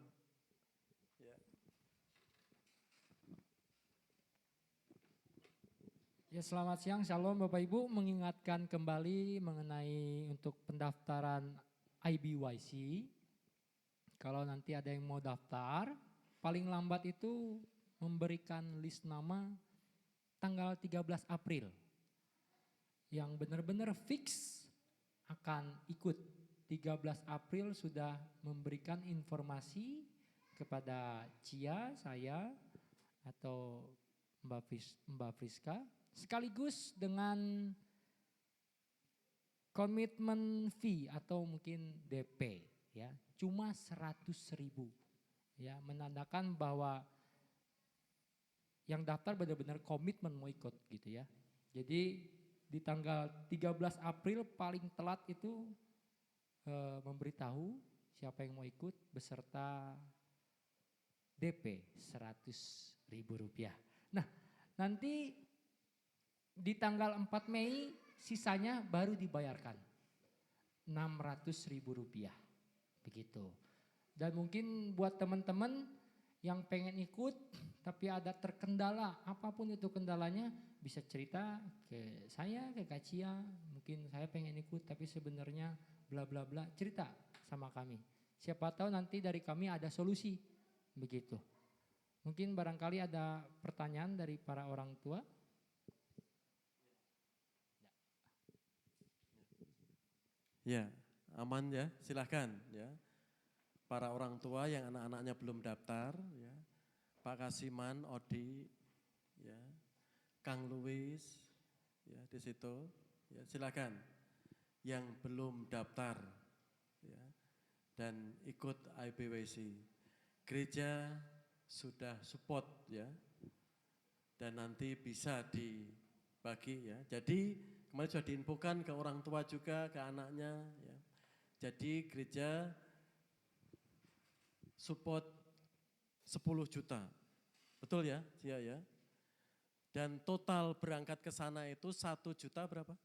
S4: Ya, selamat siang, Shalom Bapak Ibu, mengingatkan kembali mengenai untuk pendaftaran IBYC. Kalau nanti ada yang mau daftar, paling lambat itu memberikan list nama tanggal 13 April. Yang benar-benar fix akan ikut. 13 April sudah memberikan informasi kepada Cia, saya, atau Mbak Friska. Sekaligus dengan komitmen fee atau mungkin DP ya, cuma 100.000 ya, menandakan bahwa yang daftar benar-benar komitmen mau ikut gitu ya. Jadi di tanggal 13 April paling telat itu memberitahu siapa yang mau ikut beserta DP Rp100.000. Nah, nanti di tanggal 4 Mei sisanya baru dibayarkan Rp600.000 begitu. Dan mungkin buat teman-teman yang pengen ikut tapi ada terkendala, apapun itu kendalanya, bisa cerita ke saya, ke Kak Cia, mungkin saya pengen ikut tapi sebenarnya bla bla bla, cerita sama kami. Siapa tahu nanti dari kami ada solusi begitu. Mungkin barangkali ada pertanyaan dari para orang tua.
S2: Ya, aman ya, silahkan ya. Para orang tua yang anak-anaknya belum daftar, ya, Pak Kasiman, Odi, ya, Kang Luis, ya di situ, ya silakan. Yang belum daftar, ya, dan ikut IBWC, gereja sudah support ya, dan nanti bisa dibagi ya. Jadi kemarin sudah diinfokan ke orang tua juga, ke anaknya, ya. Jadi gereja support 10 juta, betul ya, ya. Dan total berangkat ke sana itu 1 juta berapa?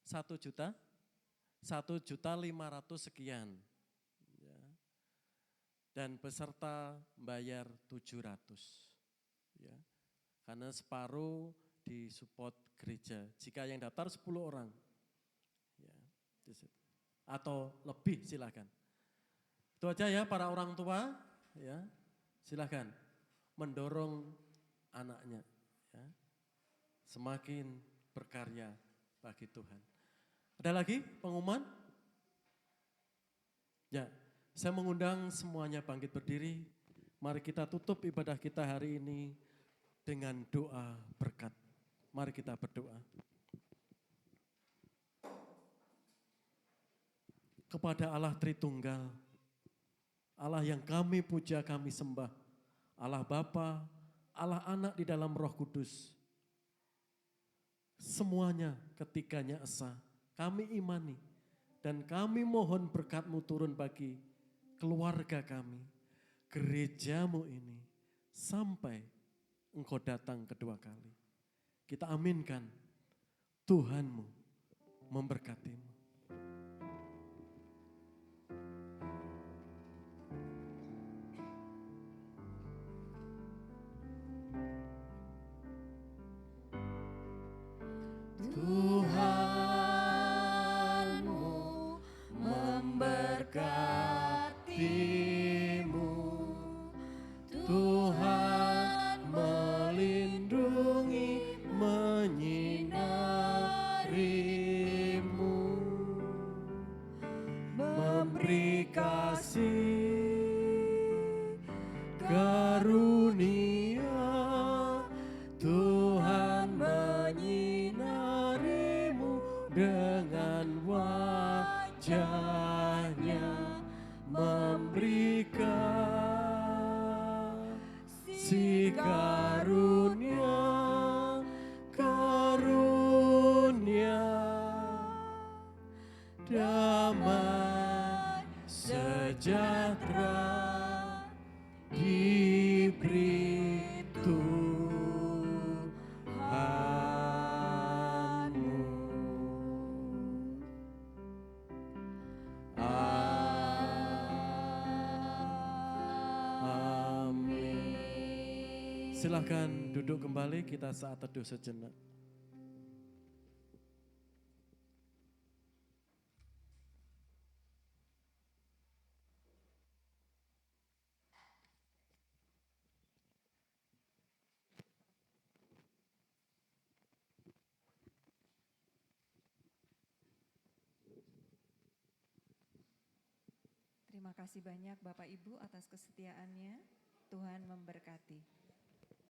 S2: 1 juta? 1.500.000 sekian. Ya. Dan peserta bayar 700. Ya. Karena separuh disupport gereja. Jika yang daftar 10 orang. Ya. Atau lebih silakan. Itu aja ya para orang tua, ya. Silakan mendorong anaknya, ya. Semakin berkarya bagi Tuhan. Ada lagi pengumuman? Ya, saya mengundang semuanya bangkit berdiri. Mari kita tutup ibadah kita hari ini dengan doa berkat. Mari kita berdoa. Kepada Allah Tritunggal, Allah yang kami puja, kami sembah, Allah Bapa, Allah Anak di dalam Roh Kudus. Semuanya ketiganya esa, kami imani dan kami mohon berkat-Mu turun bagi keluarga kami, gerejamu ini, sampai Engkau datang kedua kali. Kita aminkan, Tuhanmu memberkatimu. Tuhanmu memberkatimu, Tuhan melindungi, menyinarimu, memberi kasih karunia, Tuhan menyinarimu dengan wajahnya, memberikan si karunia, karunia, damai sejahtera diberi Tuhanmu. Amin. Silakan duduk kembali, kita saat teduh sejenak.
S1: Terima kasih banyak Bapak Ibu atas kesetiaannya. Tuhan memberkati.